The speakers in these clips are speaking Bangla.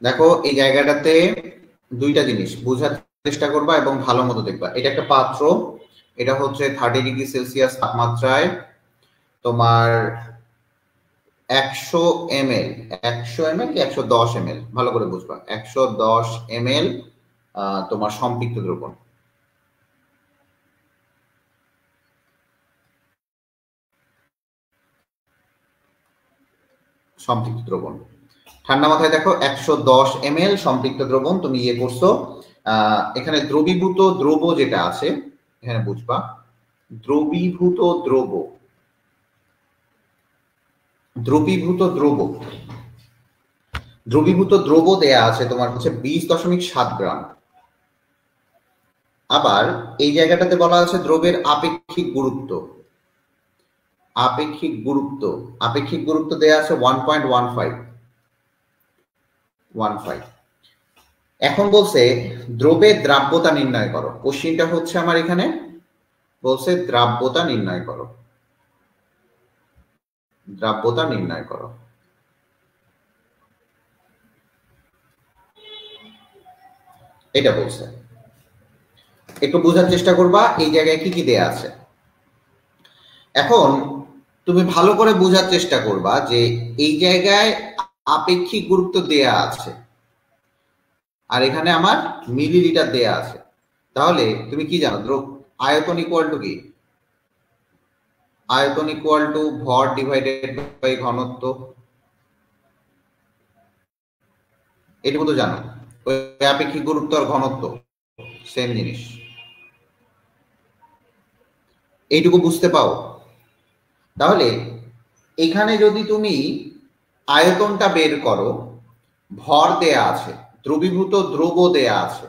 দেখো এই জায়গাটাতে দুইটা জিনিস বোঝার চেষ্টা করবা এবং ভালো মতো দেখবা। এটা একটা পাত্র, এটা হচ্ছে 30°C তাপমাত্রায় তোমার 100 ml, 100 ml কি 110 ml, ভালো করে বুঝবা, 110 ml তোমার সম্পৃক্ত দ্রবণ। সম্পৃক্ত দ্রবণ ঠান্ডা মাথায় দেখো 110 ml সম্পৃক্ত দ্রবণ তুমি ইয়ে করছো। এখানে দ্রবীভূত দ্রব যেটা আছে এখানে বুঝবা, দ্রবীভূত দ্রব, দ্রবীভূত দ্রব, দ্রবীভূত দ্রব দেয়া আছে তোমার হচ্ছে 20.7 গ্রাম। আবার এই জায়গাটাতে বলা আছে দ্রবের আপেক্ষিক গুরুত্ব, আপেক্ষিক গুরুত্ব, আপেক্ষিক গুরুত্ব দেয়া আছে 1.15। এখন বলছে দ্রবের দ্রাব্যতা নির্ণয় করো। কোশ্চিনটা হচ্ছে আমার এখানে বলছে দ্রাব্যতা নির্ণয় করো, দ্রাব্যতা নির্ণয় করো। এটা বলছে, একটু বোঝার চেষ্টা করবা এই জায়গায় কি কি দেয়া আছে। এখন তুমি ভালো করে বোঝার চেষ্টা করবা যে এই জায়গায় আপেক্ষিক গুরুত্ব দেয়া আছে আর এখানে আমার মিলিলিটার দেয়া আছে। তাহলে তুমি কি জানো দ্রব আয়তন ইকুয়াল টু কি? আয়তন ইকুয়াল টু ভর ডিভাইডেড বাই ঘনত্ব। এটুকু তো জানো, ওই আপেক্ষিক গুরুত্ব আর ঘনত্ব সেম জিনিস, এইটুকু বুঝতে পাও। তাহলে এখানে যদি তুমি আয়তনটা বের করো, ভর দেয়া আছে, দ্রবীভূত দ্রব দেয়া আছে,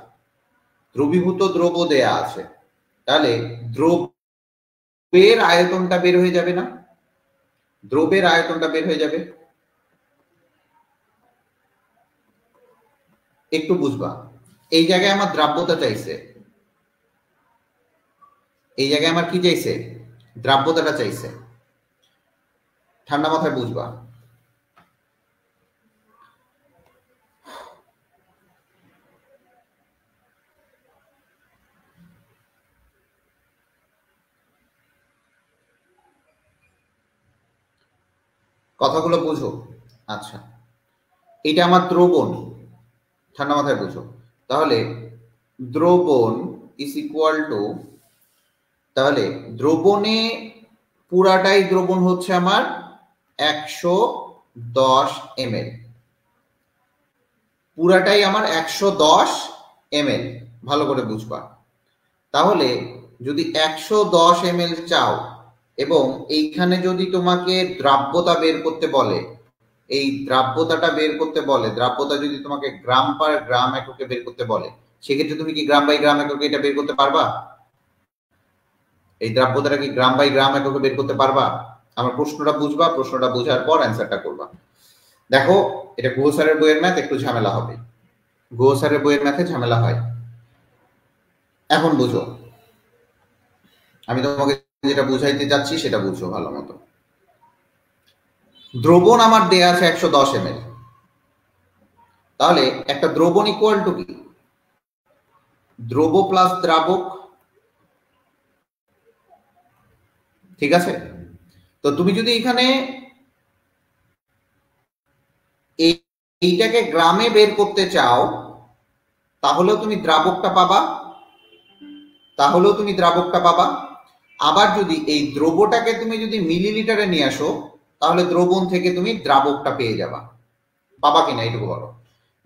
দ্রবীভূত দ্রব দেয়া আছে, তাহলে দ্রবের আয়তনটা বের হয়ে যাবে না? দ্রবের আয়তনটা বের হয়ে যাবে। একটু বুঝবা, এই জায়গায় আমার দ্রাব্যতা চাইছে, এই জায়গায় আমার কি চাইছে? দ্রাব্যতাটা চাইছে। ঠান্ডা মাথায় বুঝবা। কথাগুলো বুঝো। আচ্ছা, এটা আমার দ্রবণ, ঠান্ডা মাথায় বুঝো। তাহলে দ্রবণ ইজ ইকুয়াল টু, তাহলে দ্রবণে পুরাটাই দ্রবণ হচ্ছে আমার 110 ml, পুরাটাই আমার 110 ml, ভালো করে বুঝবা। তাহলে যদি 110 ml চাও এবং এইখানে যদি তোমাকে দ্রাব্যতা বের করতে বলে, এই দ্রাব্যতাটা বের করতে বলে, দ্রাব্যতা যদি তোমাকে গ্রাম পার গ্রাম এককে বের করতে বলে, সেক্ষেত্রে তুমি কি গ্রাম বাই গ্রাম এককে এটা বের করতে পারবা? এই দ্রাব্যতাটা কি গ্রাম বাই গ্রাম এককে বের করতে পারবা? আমার প্রশ্নটা বুঝবা, প্রশ্নটা বোঝার পর অ্যান্সারটা করবা। দেখো এটা গুহ স্যারের বইয়ের ম্যাথ, একটু ঝামেলা হবে, গুহ স্যারের বইয়ের ম্যাথে ঝামেলা হয়। এখন বুঝো, আমি তোমাকে যেটা বুঝাইতে যাচ্ছি সেটা বুঝো ভালো মতো। দ্রবণ আমার দেয়া আছে 110 ml, তাহলে একটা দ্রবণ ইকুয়াল টু কি? দ্রব প্লাস দ্রাবক, ঠিক আছে? তো তুমি যদি এখানে এইটাকে গ্রামে বের করতে চাও তাহলেও তুমি দ্রাবকটা পাবা, তাহলেও তুমি দ্রাবকটা পাবা। আবার যদি এই দ্রবটাকে তুমি যদি মিলিলিটারে নিয়ে আসো তাহলে দ্রবণ থেকে তুমি দ্রাবকটা পেয়ে যাবা। পাবা কিনা এইটুকু বলো।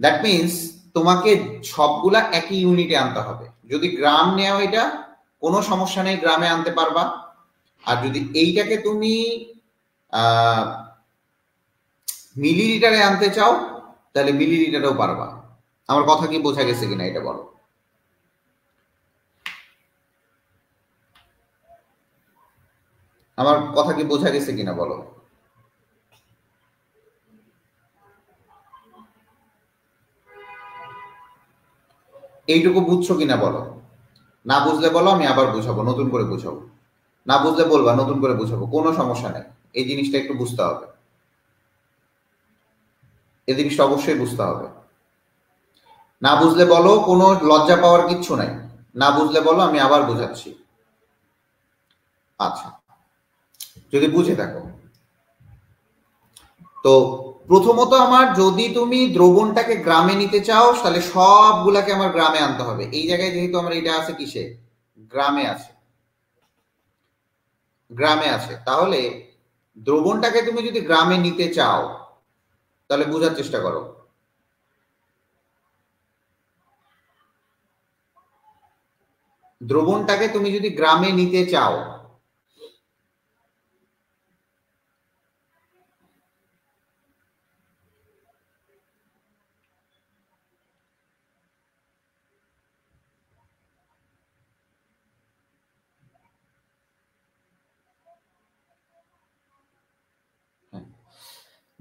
দ্যাট মিনস তোমাকে সবগুলা একই ইউনিটে আনতে হবে। যদি গ্রাম নেও এটা কোনো সমস্যা নেই, গ্রামে আনতে পারবা। আর যদি এইটাকে তুমি মিলিলিটারে আনতে চাও তাহলে মিলিলিটারেও পারবা। আমার কথা কি বোঝা গেছে কিনা এটা বলো। আমার কথা কি বোঝা গেছে কিনা বলো। এইটুকু বুঝছো কিনা বলো। না বুঝলে বলো, আমি আবার বুঝাবো, নতুন করে বুঝাবো। না বুঝলে বলবা, নতুন করে বুঝাবো, কোনো সমস্যা নেই। এই জিনিসটা একটু বুঝতে হবে, এই জিনিসটা অবশ্যই বুঝতে হবে। না বুঝলে বলো, কোনো লজ্জা পাওয়ার কিচ্ছু নাই। না বুঝলে বলো, আমি আবার বোঝাচ্ছি। আচ্ছা, যদি বুঝে থাকো তো প্রথমত আমার, যদি তুমি দ্রবণটাকে গ্রামে নিতে চাও তাহলে সবগুলাকে আমার গ্রামে আনতে হবে। এই জায়গায় যেহেতু আমার এটা আছে কিসে, গ্রামে আছে, গ্রামে আছে, তাহলে দ্রবণটাকে তুমি যদি গ্রামে নিতে চাও তাহলে বোঝার চেষ্টা করো। দ্রবণটাকে তুমি যদি গ্রামে নিতে চাও,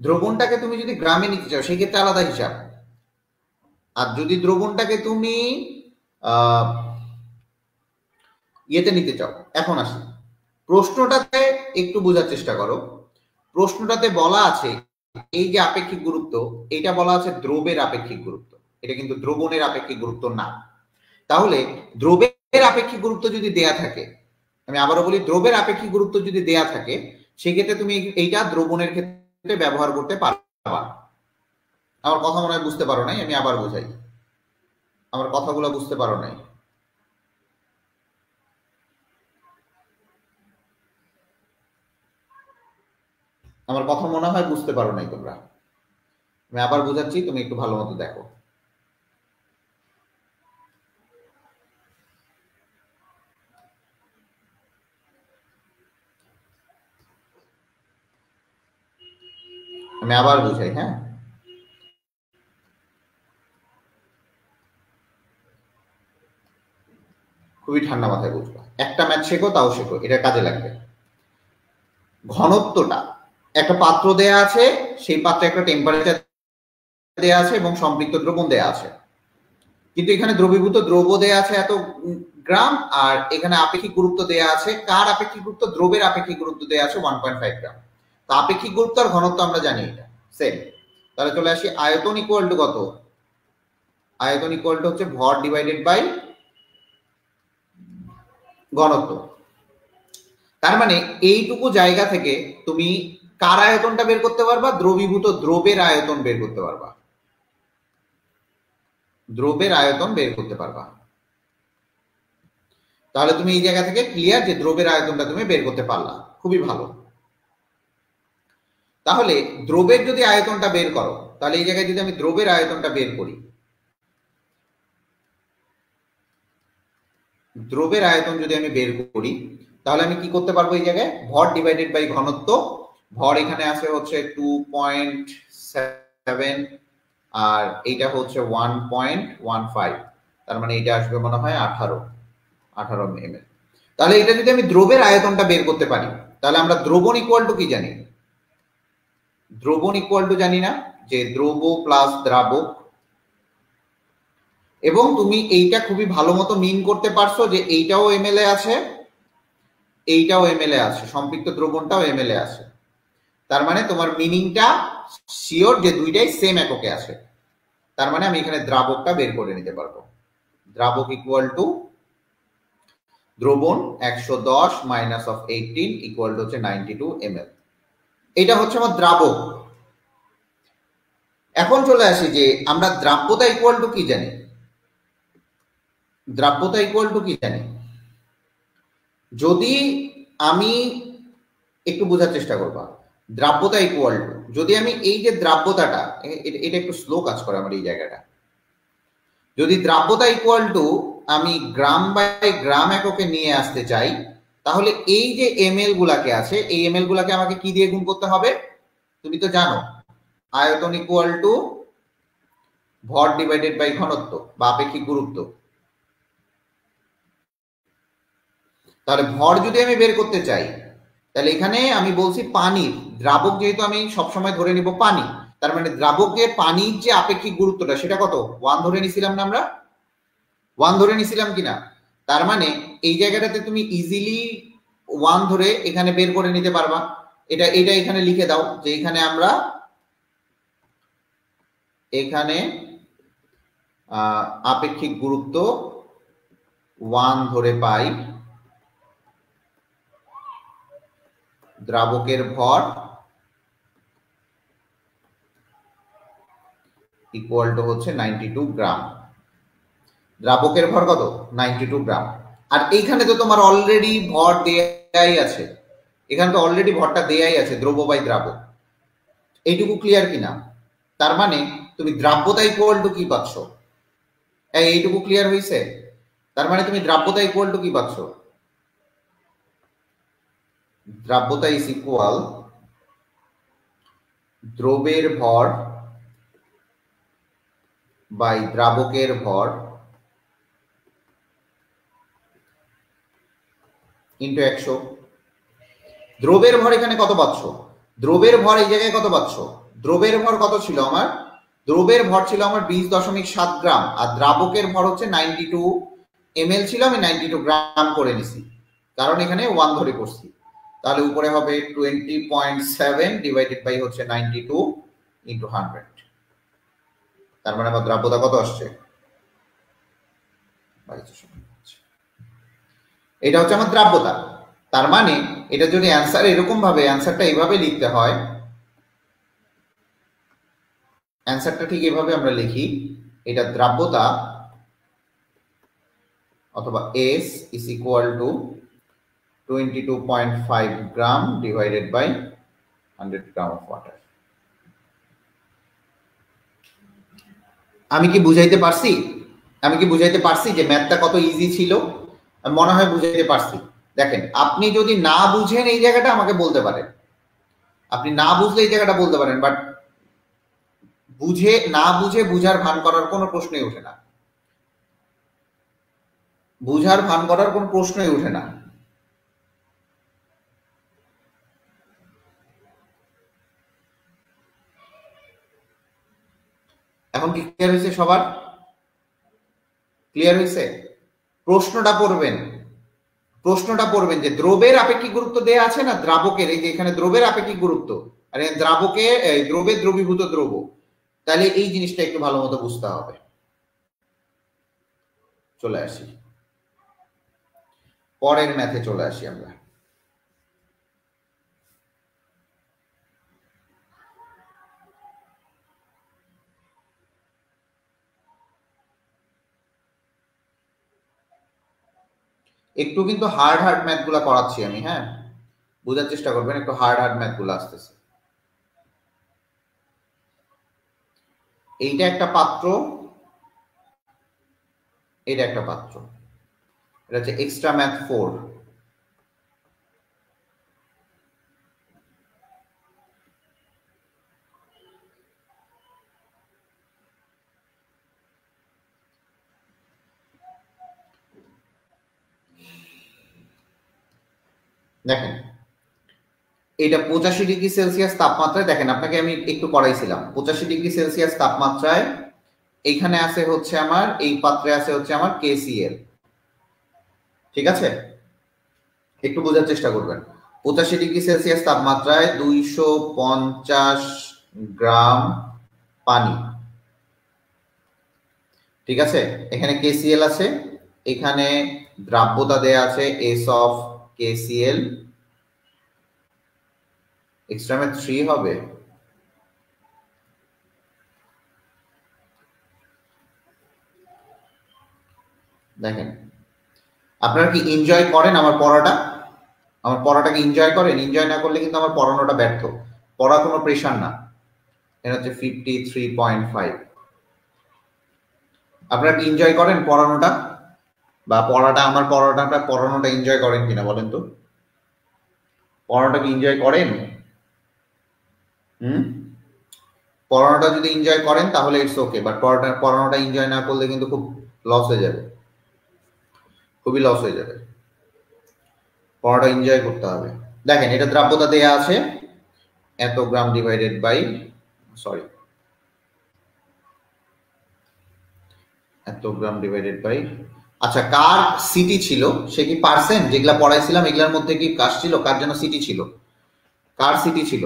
দ্রবণটাকে তুমি যদি গ্রামে নিতে চাও সেক্ষেত্রে আলাদা হিসাব। আর যদি দ্রবণটাকে তুমি ইয়েতে নিতে চাও, এখন আসি প্রশ্নটাতে, একটু বোঝার চেষ্টা করো। প্রশ্নটাতে বলা আছে এই যে আপেক্ষিক গুরুত্ব, এটা বলা আছে দ্রবের আপেক্ষিক গুরুত্ব, এটা কিন্তু দ্রবণের আপেক্ষিক গুরুত্ব না। তাহলে দ্রবের আপেক্ষিক গুরুত্ব যদি দেয়া থাকে, আমি আবারও বলি, দ্রবের আপেক্ষিক গুরুত্ব যদি দেয়া থাকে সেক্ষেত্রে তুমি এইটা দ্রবণের ক্ষেত্রে ব্যবহার করতে পারবা। আমার কথা মনে হয় বুঝতে পারো নাই, আমি আবার বোঝাই, আমার কথাগুলো বুঝতে পারো নাই। আমার কথা মনে হয় বুঝতে পারো নাই তোমরা, আমি আবার বোঝাচ্ছি, তুমি একটু ভালো মতো দেখো। আমি আবার বুঝাই, হ্যাঁ। খুবই ঠান্ডা মাথায় বুঝবা, একটা ম্যাথ শেখো তাও শেখো, এটা কাজে লাগবে। ঘনত্বটা, একটা পাত্র দেয়া আছে, সেই পাত্রে একটা টেম্পারেচার দেয়া আছে এবং সম্পৃক্ত দ্রবণ দেয়া আছে, কিন্তু এখানে দ্রবীভূত দ্রব্য দেয়া আছে এত গ্রাম, আর এখানে আপেক্ষিক গুরুত্ব দেয়া আছে, কার আপেক্ষিক গুরুত্ব, দ্রবের আপেক্ষিক গুরুত্ব দেয়া আছে 1.5 গ্রাম। তো আপেক্ষিক গুরুত্ব আর ঘনত্ব আমরা জানি এটা সেম। তাহলে চলে আসি, আয়তন ইকুয়াল টু কত, আয়তন ইকুয়াল টু হচ্ছে ভর ডিভাইডেড বাই ঘনত্ব। তার মানে এইটুকু জায়গা থেকে তুমি কার আয়তনটা বের করতে পারবা, দ্রবীভূত দ্রবের আয়তন বের করতে পারবা, দ্রবের আয়তন বের করতে পারবা। তাহলে তুমি এই জায়গা থেকে ক্লিয়ার যে দ্রবের আয়তনটা তুমি বের করতে পারলা, খুবই ভালো। তাহলে দ্রবের যদি আয়তনটা বের করো, তাহলে এই জায়গায় যদি আমি দ্রবের আয়তনটা বের করি, দ্রবের আয়তন যদি আমি বের করি তাহলে আমি কি করতে পারবো, এই জায়গায় ভর ডিভাইডেড বাই ঘনত্ব। ভর এখানে আছে হচ্ছে 2.7 আর এইটা হচ্ছে 1.15, তার মানে এটা আসবে মনে হয় 18 ml। তাহলে এটা যদি আমি দ্রবের আয়তনটা বের করতে পারি, তাহলে আমরা দ্রবণ ইকুয়াল টু কি জানি, দ্রবণ ইকুয়াল টু জানি না, যে দ্রব প্লাস দ্রাবক। এবং তুমি এইটা খুবই ভালো মতো মিন করতে পারছো যে এইটাও এমএলএ আছে, এইটাও এমএলএ আছে, সম্পৃক্ত দ্রবণটাও এমএলএ আছে। তার মানে তোমার মিনিংটা শিওর যে দুইটাই সেম এককে আছে। তার মানে আমি এখানে দ্রাবকটা বের করে নিতে পারবো। দ্রাবক ইকুয়াল টু দ্রবণ 110 মাইনাস অফ 18 ইকুয়াল টু হচ্ছে 92 ml। এটা হচ্ছে আমার দ্রাবক। এখন চলে আসি যে আমরা দ্রাব্যতা ইকুয়াল টু কি জানি, দ্রাব্যতা ইকুয়াল টু কি জানি, যদি আমি একটু বোঝার চেষ্টা করবা, দ্রাব্যতা ইকুয়াল টু, যদি আমি এই যে দ্রাব্যতাটা, এটা একটু স্লো কাজ করে আমার এই জায়গাটা, যদি দ্রাব্যতা ইকুয়াল টু আমি গ্রাম বাই গ্রাম এককে নিয়ে আসতে চাই, তাহলে এই যে এমএল গুলাকে আছে, এই এমএল গুলাকে আমাকে কি দিয়ে গুণ করতে হবে, তুমি তো জানো, আয়তন ইকুয়াল টু ভর ডিভাইডেড বাই ঘনত্ব বা আপেক্ষিক গুরুত্ব। তাহলে ভর যদি আমি বের করতে চাই, তাহলে এখানে আমি বলছি পানির, দ্রাবক যেহেতু আমি সবসময় ধরে নিব পানি, তার মানে দ্রাবকে পানির যে আপেক্ষিক গুরুত্বটা সেটা কত, 1 ধরে নিছিলাম না আমরা, 1 ধরে নিছিলাম কিনা। তার মানে এই জায়গাটাতে তুমি ইজিলি 1 ধরে এখানে বের করে নিতে পারবা। এটা এখানে লিখে দাও যে এখানে আমরা এখানে আপেক্ষিক গুরুত্ব 1 ধরে পাই, দ্রাবকের ভর ইকুয়াল টু হচ্ছে 92 গ্রাম। দ্রাবকের ভর কত? 92 গ্রাম। আর এইখানে তো তোমার অলরেডি ভর দেয়াই আছে, এখানে তো অলরেডি ভরটা দেয়াই আছে, দ্রব্য বাই দ্রাবক। এইটুকু ক্লিয়ার কিনা? তার মানে তুমি দ্রাব্যতা ইকুয়াল টু কি পাচ্ছ? এইটুকু ক্লিয়ার হয়েছে? তার মানে তুমি দ্রাব্যতা ইকুয়াল টু কি পাচ্ছ? দ্রাব্যতা ইজ ইকুয়াল দ্রবের ভর বাই দ্রাবকের ভর ইন্টু 100। দ্রবের ভর এখানে কত পাচ্ছ? দ্রবের ভর এই জায়গায় কত পাচ্ছ? দ্রবের ভর কত ছিল আমার? দ্রবের ভর ছিল আমার 20.7 গ্রাম, আর দ্রাবকের ভর হচ্ছে 92 ml ছিল, আমি 92 গ্রাম করে নিছি কারণ এখানে 1 ধরে করছি। তাহলে উপরে হবে 20.7 ডিভাইডেড বাই হচ্ছে 92 ইন্টু 100। তার মানে আমার দ্রাব্যতা কত আসছে? এটা হচ্ছে আমার দ্রাব্যতা। তার মানে এটা যদি অ্যান্সার এরকম ভাবে, অ্যান্সারটা এইভাবে লিখতে হয়, অ্যান্সারটা ঠিক এভাবে আমরা লিখি, এটা দ্রাব্যতা অথবা S is equal to 22.5 gram divided by 100 gram of water। আমি কি বুঝাইতে পারছি? আমি কি বুঝাইতে পারছি যে ম্যাথটা কত ইজি ছিল? মনে হয় বুঝাইতে পারছি। দেখেন, আপনি যদি না বুঝেন এই জায়গাটা আমাকে বলতে পারেন, আপনি না বুঝলে এই জায়গাটা বলতে পারেন, বাট বুঝে না বুঝে বুঝার ভান করার কোনো প্রশ্নই ওঠে না, বুঝার ভান করার কোনো প্রশ্নই ওঠে না। এখন কি ক্লিয়ার হয়েছে সবার? ক্লিয়ার হয়েছে? প্রশ্নটা পড়বেন, প্রশ্নটা পড়বেন যে দ্রবের আপেক্ষিক গুরুত্ব দেয়া আছে না দ্রাবকের, এই যে এখানে দ্রবের আপেক্ষিক গুরুত্ব, আর দ্রাবকে দ্রবের দ্রবীভূত দ্রব্য, তাহলে এই জিনিসটা একটু ভালো মতো বুঝতে হবে। চলে আসি পরের ম্যাথে, চলে আসি আমরা। একটু কিন্তু হার্ড হার্ড ম্যাথ গুলা করাচ্ছি আমি, হ্যাঁ, বোঝার চেষ্টা করবেন, একটু হার্ড হার্ড ম্যাথ গুলো আসতেছে। এইটা একটা পাত্র, এটা একটা পাত্র, এটা হচ্ছে এক্সট্রা ম্যাথ 4। দেখেন, এটা 85°C তাপমাত্রায়, দেখেন আপনাকে আমি একটু পড়াইছিলাম, 85°C তাপমাত্রায় এইখানে আছে হচ্ছে আমার, এই পাত্রে আছে হচ্ছে আমার KCl, ঠিক আছে? একটু বোঝার চেষ্টা করবেন। 85°C তাপমাত্রায় 250 গ্রাম পানি, ঠিক আছে? এখানে KCl আছে, এখানে দ্রাব্যতা দেয়া আছে S of KCl, extra math 3 হবে। দেখেন, আপনারা কি এনজয় করেন আমার পড়াটা? আমার পড়াটাকে এনজয় করেন? এনজয় না করলে কিন্তু আমার পড়ানোটা ব্যর্থ। পড়া কোনো প্রেশার না। এটা হচ্ছে 53.5। আপনারা কি এনজয় করেন পড়ানোটা? বা পড়াটা, আমার পড়ানোটা এনজয় করেন কিনা বলেন তো? পড়ানোটা কি এনজয় করেন? পড়ানোটা যদি এনজয় করেন তাহলে ইটস ওকে, বাট পড়ানোটা এনজয় না করলে কিন্তু খুব লস হয়ে যাবে, খুবই লস হয়ে যাবে। পড়াটা এনজয় করতে হবে। দেখেন, এটা দ্রাব্যতা দেয়া আছে এত গ্রাম ডিভাইডেড বাই, সরি, এত গ্রাম ডিভাইডেড বাই, আচ্ছা, কার সিটি ছিল? সে কি পার্সেন্ট? যেগুলা পড়াইছিলাম এগুলার মধ্যে কি কাজ ছিল? কার জন্য সিটি ছিল? কার সিটি ছিল?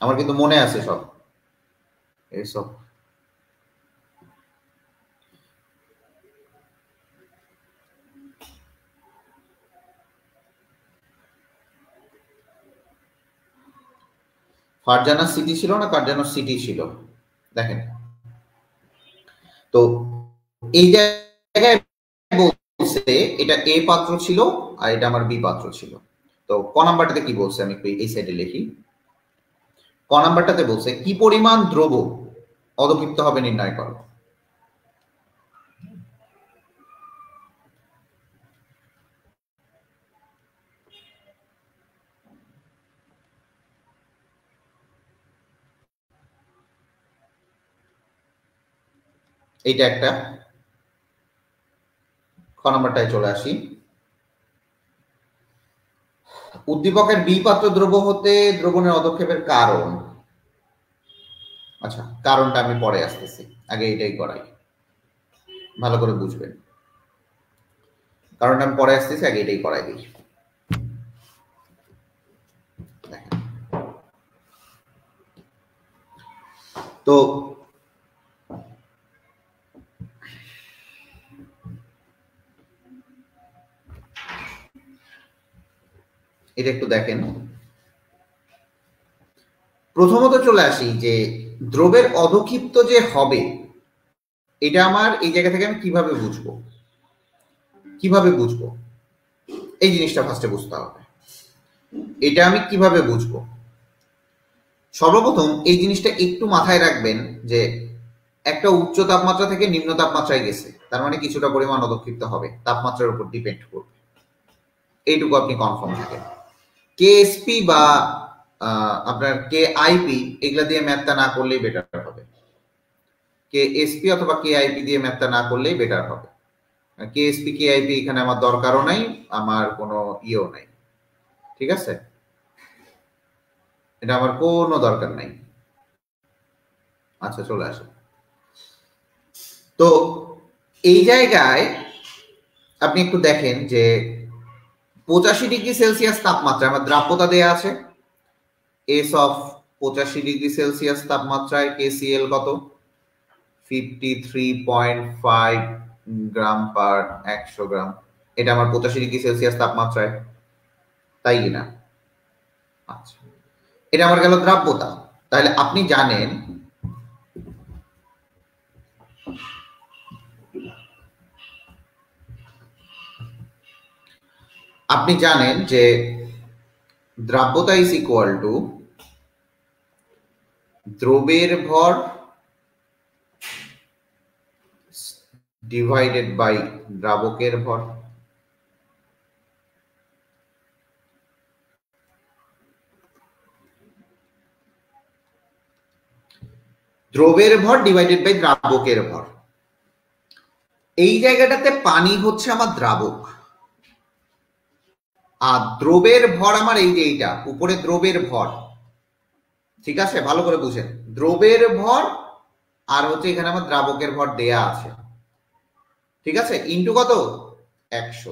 আমার কিন্তু মনে আছে সব, এইসব। ফারজানা সিটি ছিল না কারজানো সিটি ছিল, দেখেন তো এই জায়গায় বলছে এটা এ পাত্র ছিল আর এটা আমার বি পাত্র ছিল। তো ক নাম্বারটাতে কি বলছে আমি একটু এই সাইডে লিখি। ক নাম্বারটাতে বলছে কি পরিমাণ দ্রব অধক্ষিপ্ত হবে নির্ণয় করো। এইটা একটা। খ নাম্বারটায় চলে আসি। উদ্দীপকের বি পাত্র দ্রব হতে দ্রবণের অধক্ষেপের কারণ। আচ্ছা, কারণটা আমি পরে আসতেছি, আগে এটাই করাই, ভালো করে বুঝবেন। কারণটা আমি পরে আসতেছি, আগে এটাই করাই দিই। তো এটা একটু দেখেন। প্রথমত চলে আসি যে দ্রবের অধক্ষিপ্ত যে হবে এটা আমার এই জায়গা থেকে আমি কিভাবে বুঝবো, কিভাবে বুঝবো এই জিনিসটা ফার্স্টে বুঝতে হবে। এটা আমি কিভাবে বুঝবো? সর্বপ্রথম এই জিনিসটা একটু মাথায় রাখবেন যে একটা উচ্চ তাপমাত্রা থেকে নিম্ন তাপমাত্রায় গেছে, তার মানে কিছুটা পরিমাণ অধক্ষিপ্ত হবে, তাপমাত্রার উপর ডিপেন্ড করবে, এইটুকু আপনি কনফার্ম থাকেন। কেএসপি বা আপনার কেআইপি এগুলা দিয়ে ম্যাথটা না করলেই বেটার হবে। কেএসপি অথবা কেআইপি দিয়ে ম্যাথটা না করলেই বেটার হবে। কেএসপি কেআইপি এখানে আমার দরকারও নাই, আমার কোনো ইয়েও নাই, ঠিক আছে, এটা আমার কোনো দরকার নাই। আচ্ছা চলে আসে। তো এই জায়গায় আপনি একটু দেখেন যে 85°C তাপমাত্রা আমার দ্রাব্যতা দেয়া আছে। এস অফ 85°C তাপমাত্রায় কেসিএল কত? 53.5 গ্রাম পার 100 গ্রাম। এটা আমার 85°C তাপমাত্রায়, তাই কিনা? আচ্ছা, এটা আমার গেল দ্রাব্যতা। তাহলে আপনি জানেন যে দ্রাব্যতা ইজ ইকুয়াল টু দ্রবের ভর ডিভাইডেড বাই দ্রাবকের ভর। দ্রবের ভর ডিভাইডেড বাই দ্রাবকের ভর। এই জায়গাটাতে পানি হচ্ছে আমার দ্রাবক, আর দ্রবের ভর আমার এই যে এইটা উপরে দ্রবের ভর, ঠিক আছে, ভালো করে বুঝেন। দ্রবের ভর আর হচ্ছে এখানে আমার দ্রাবকের ভর দেয়া আছে, ঠিক আছে, ইন্টু কত? 100।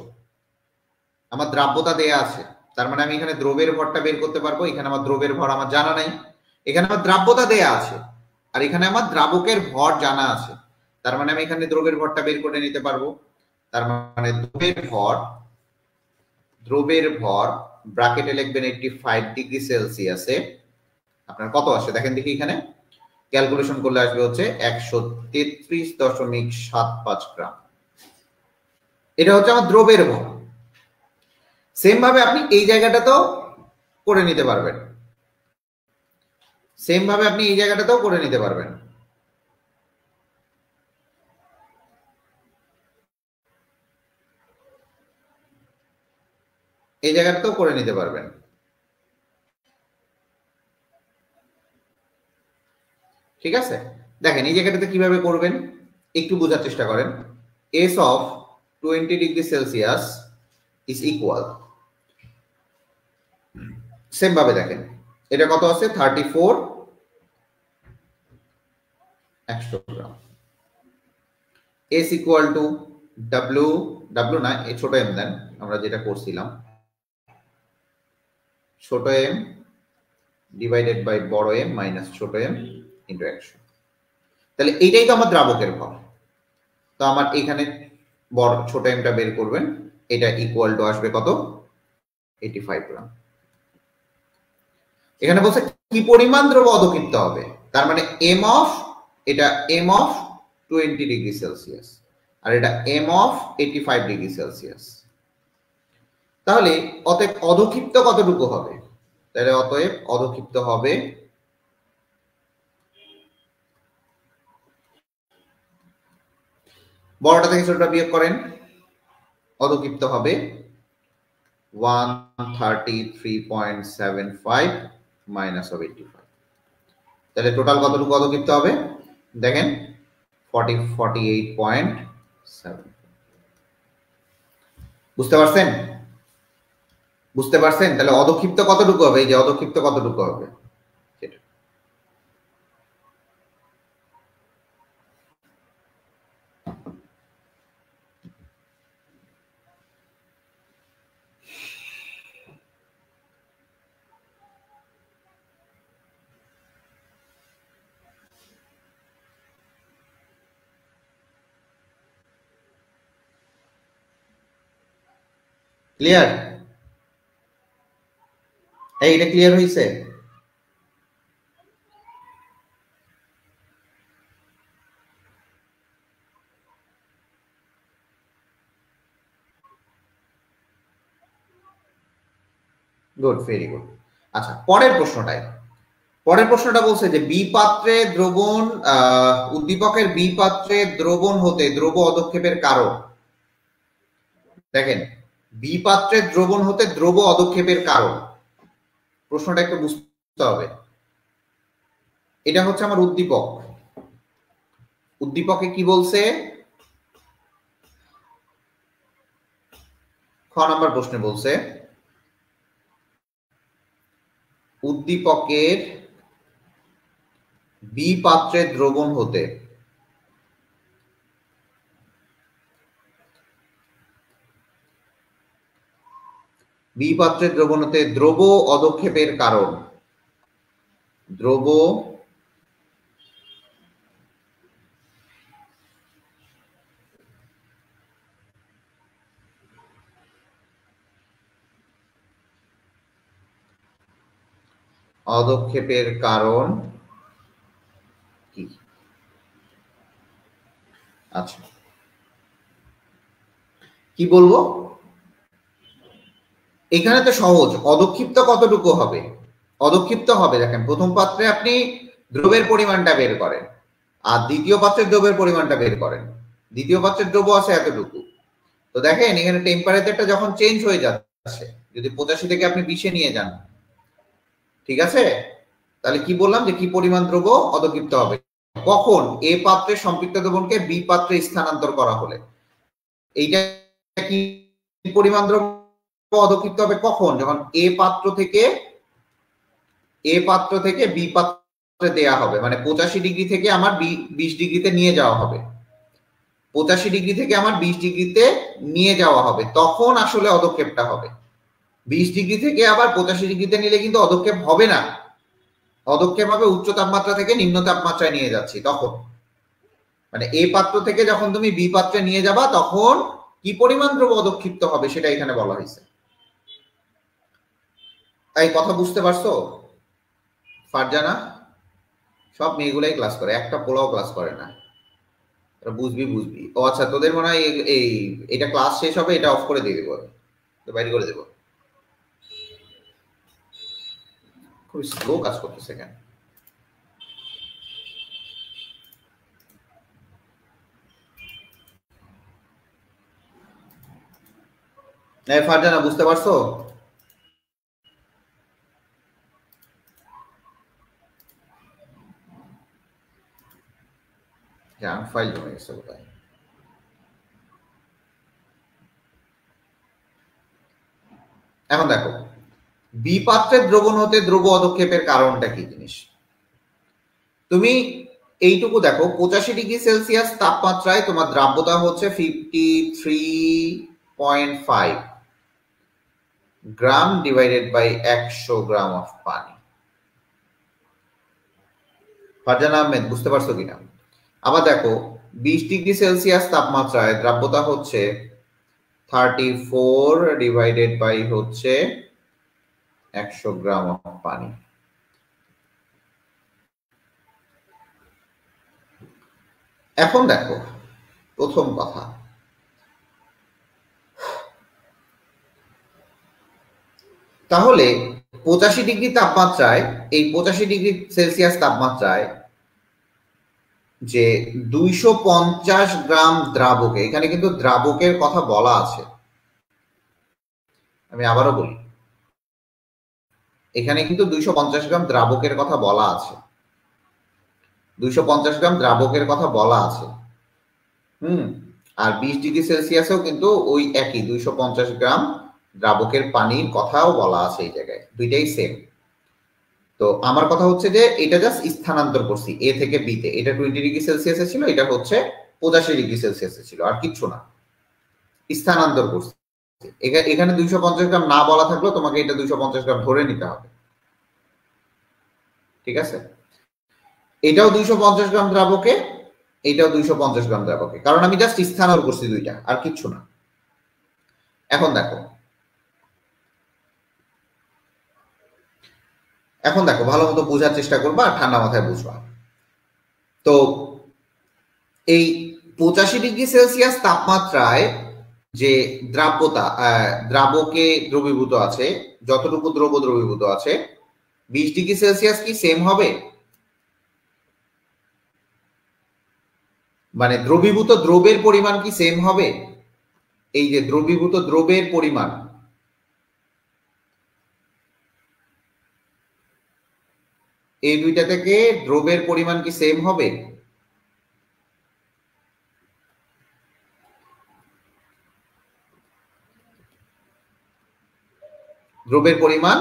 আমার দ্রাব্যতা দেয়া আছে, তার মানে আমি এখানে দ্রবের ভরটা বের করতে পারবো। এখানে আমার দ্রবের ভর আমার জানা নাই, এখানে আমার দ্রাব্যতা দেয়া আছে, আর এখানে আমার দ্রাবকের ভর জানা আছে, তার মানে আমি এখানে দ্রবের ভরটা বের করে নিতে পারবো। তার মানে দ্রবের ভর ব্র্যাকেটে লিখবেন 85°C আপনার কত আসে দেখেন দেখি, এখানে ক্যালকুলেশন করলে আসবে হচ্ছে 133.75 গ্রাম। এটা হচ্ছে আমার দ্রবের ভর। সেম ভাবে আপনি এই জায়গাটাতেও করে নিতে পারবেন, সেম ভাবে আপনি এই জায়গাটাতেও করে নিতে পারবেন। এই জায়গাটাতেও করে নিতে পারবেন, ঠিক আছে। দেখেন এই জায়গাটাতে কিভাবে করবেন একটু বোঝার চেষ্টা করেন। S of 20°C is equal, same ভাবে দেখেন এটা কত আছে 34 gram. S equal to W, W না এই ছোট এম দেন, আমরা যেটা করছিলাম ছোট এম ডিভাইডেড বাই বড় এম মাইনাস ছোট এম ইন্টু 100। তাহলে এইটাই তো আমার দ্রাবকের ভর। তো আমার এখানে বড় ছোট এমটা বের করবেন, এটা ইকুয়াল টু আসবে কত 85 গ্রাম। এখানে বলছে কি পরিমাণ দ্রব্য অধক্ষিপ্ত হবে, তার মানে এম অফ, এটা এম অফ 20 ডিগ্রি সেলসিয়াস আর এটা এম অফ 85 ডিগ্রি সেলসিয়াস। তাহলে অতএব অধক্ষিপ্ত কতটুকু হবে? তাহলে অতএব অধক্ষিপ্ত হবে বড়টা থেকে ছোটটা বিয়োগ করেন, অধক্ষিপ্ত হবে 133.75 মাইনাস অফ 85। তাহলে টোটাল কতটুকু অধক্ষিপ্ত হবে দেখেন 48.7। বুঝতে পারছেন? বুঝতে পারছেন? তাহলে অধক্ষিপ্ত কতটুকু হবে, এই যে অধক্ষিপ্ত কতটুকু হবে সেটা। ক্লিয়ার? এইটা ক্লিয়ার হয়েছে? Good, very good. আচ্ছা, পরের প্রশ্নটা বলছে যে বি পাত্রে দ্রবণ, উদ্দীপকের বি পাত্রে দ্রবণ হতে দ্রব্য অধক্ষেপের কারণ। দেখেন, বি পাত্রে দ্রবণ হতে দ্রব্য অধক্ষেপের কারণ, প্রশ্নটা একটু বুঝতে হবে। এটা হচ্ছে আমার উদ্দীপক। উদ্দীপকে কি বলছে? খ নাম্বার প্রশ্নে বলছে উদ্দীপকের বি পাত্রে দ্রবণ হতে বি পাত্রে দ্রবণ হতে দ্রব্য অধক্ষেপের কারণ। দ্রব্য অধক্ষেপের কারণ কি? আচ্ছা, কি বলবো এখানে? তো সহজ, অধক্ষিপ্ত কতটুকু হবে? অধক্ষিপ্ত হবে, দেখেন প্রথম পাত্রে আপনি দ্রব্যের পরিমাণটা বের করেন আর দ্বিতীয় পাত্রের দ্রব্যের পরিমাণটা বের করেন। দ্বিতীয় পাত্রের দ্রব্য আছে এতটুকু। তো দেখেন এখানে টেম্পারেচারটা যখন চেঞ্জ হয়ে যাচ্ছে, যদি 85 থেকে আপনি 20-এ নিয়ে যান, ঠিক আছে, তাহলে কি বললাম যে কি পরিমাণ দ্রব্য অধক্ষিপ্ত হবে কখন? এ পাত্রে সম্পৃক্ত দ্রবণকে বি পাত্রে স্থানান্তর করা হলে। এইটা কি পরিমাণ দ্রব্য অধক্ষিপ্ত হবে কখন? যখন এ পাত্র থেকে বি পাত্রে দেয়া হবে, মানে 85 ডিগ্রি থেকে আমার 20 ডিগ্রিতে নিয়ে যাওয়া হবে। 85 ডিগ্রি থেকে আমার 20 ডিগ্রিতে নিয়ে যাওয়া হবে, তখন আসলে অধক্ষেপটা হবে। 20 ডিগ্রি থেকে আবার 85 ডিগ্রিতে নিলে কিন্তু অধক্ষেপ হবে না। অধক্ষেপ হবে উচ্চ তাপমাত্রা থেকে নিম্ন তাপমাত্রায় নিয়ে যাচ্ছি তখন। মানে এ পাত্র থেকে যখন তুমি বি পাত্রে নিয়ে যাবা তখন কি পরিমাণ দ্রব্য অধক্ষিপ্ত হবে সেটা এখানে বলা হয়েছে। তাই কথা বুঝতে পারছো? ফারজানা সব মেয়েগুলাই ক্লাস করে, একটা পোলাও ক্লাস করে না। বুঝবি। ও আচ্ছা, তোদের মনে হয় এই এটা ক্লাস শেষ হবে, এটা অফ করে দিয়ে দেবো, বাইরে করে দেবো। খুব স্লো কাজ করতেছে কেন? ফারজানা বুঝতে পারছো? জাঙ্ক ফাইল জমে গেছে কোথায়? এখন দেখো, বি পাত্রের দ্রবণ হতে দ্রব্য অধক্ষেপের কারণটা কি জিনিস? তুমি এইটুকু দেখো, 85 ডিগ্রি সেলসিয়াস তাপমাত্রায় তোমার দ্রাব্যতা হচ্ছে 53.5 গ্রাম ডিভাইডেড বাই 100 গ্রাম অফ পানি। ফারজানা আহমেদ বুঝতে পারছো কিনা? আবার দেখো, 20 ডিগ্রি সেলসিয়াস তাপমাত্রায় দ্রাব্যতা হচ্ছে 34 ডিভাইডেড বাই হচ্ছে 100 গ্রাম অফ পানি। এখন দেখো, প্রথম কথা, তাহলে 85 ডিগ্রি তাপমাত্রায়, এই 85 ডিগ্রি সেলসিয়াস তাপমাত্রায় যে 250 গ্রাম দ্রাবকে, এখানে কিন্তু দ্রাবকের কথা বলা আছে, আমি আবারও বলি, এখানে কিন্তু 250 গ্রাম দ্রাবকের কথা বলা আছে, 250 গ্রাম দ্রাবকের কথা বলা আছে। আর 20 ডিগ্রি সেলসিয়াসেও কিন্তু ওই একই 250 গ্রাম দ্রাবকের পানির কথাও বলা আছে এই জায়গায়, দুইটাই সেম। তো আমার কথা হচ্ছে যে এটা জাস্ট স্থানান্তর করছি এ থেকে বি তে। এটা 20 ডিগ্রি সেলসিয়াসে ছিল, এটা হচ্ছে 85 ডিগ্রি সেলসিয়াসে ছিল, আর কিচ্ছু না, স্থানান্তর করছি। এখানে 250 গ্রাম না বলা থাকলেও তোমাকে এটা 250 গ্রাম ধরে নিতে হবে, ঠিক আছে? এটাও 250 গ্রাম দ্রাবকে, এটাও 250 গ্রাম দ্রাবকে, কারণ আমি জাস্ট স্থানান্তর করছি দুইটা, আর কিচ্ছু না। এখন দেখো, ভালো মতো বোঝার চেষ্টা করবা আর ঠান্ডা মাথায় বুঝবা। তো এই 85 ডিগ্রি সেলসিয়াস তাপমাত্রায় যে দ্রাবকে দ্রবীভূত আছে, যতটুকু দ্রবীভূত আছে, 20 ডিগ্রি সেলসিয়াস কি সেম হবে? মানে দ্রবীভূত দ্রবের পরিমাণ কি সেম হবে? এই যে দ্রবীভূত দ্রবের পরিমাণ, এই দুইটা থেকে দ্রবের পরিমাণ কি সেম হবে? দ্রবের পরিমাণ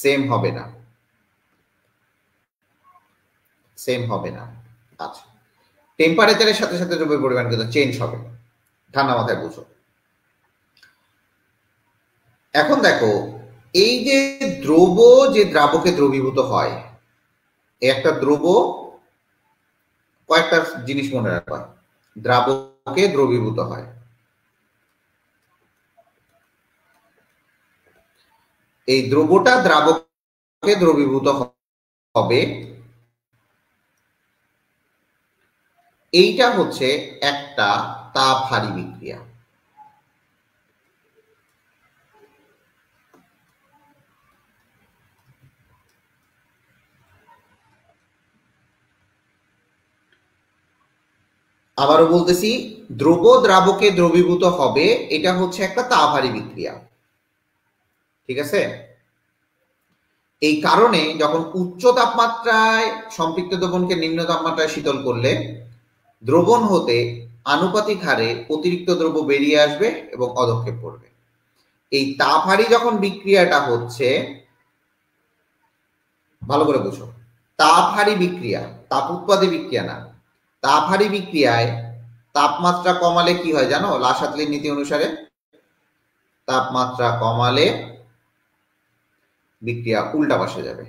সেম হবে না, সেম হবে না। আচ্ছা, টেম্পারেচারের সাথে সাথে দ্রবের পরিমাণ কিন্তু চেঞ্জ হবে, ঠান্ডা মাথায় বুঝো। এখন দেখো, এই যে দ্রব যে দ্রাবকে দ্রবীভূত হয়, একটা দ্রব, কয়েকটা জিনিস মনে রাখবা, দ্রাবকে দ্রবীভূত হয়, এই দ্রবটা দ্রাবকে দ্রবীভূত হবে, এইটা হচ্ছে একটা তাপহারী বিক্রিয়া। আবারও বলতেছি, দ্রব দ্রাবকে দ্রবীভূত হবে, এটা হচ্ছে একটা তাপহারী বিক্রিয়া, ঠিক আছে? এই কারণে যখন উচ্চ তাপমাত্রায় সম্পৃক্ত দ্রবণকে নিম্ন তাপমাত্রায় শীতল করলে দ্রবণ হতে আনুপাতিক হারে অতিরিক্ত দ্রব্য বেরিয়ে আসবে এবং অধঃক্ষেপ করবে। এই তাপহারী যখন বিক্রিয়াটা হচ্ছে, ভালো করে বুঝো, তাপহারী বিক্রিয়া, তাপ উৎপাদী বিক্রিয়া না, তাপহারী বিক্রিয়ায় তাপমাত্রা কমালে কি হয় জানো? লা-শাতলির নীতি অনুসারে তাপমাত্রা কমালে বিক্রিয়া উল্টা পাশে যাবে।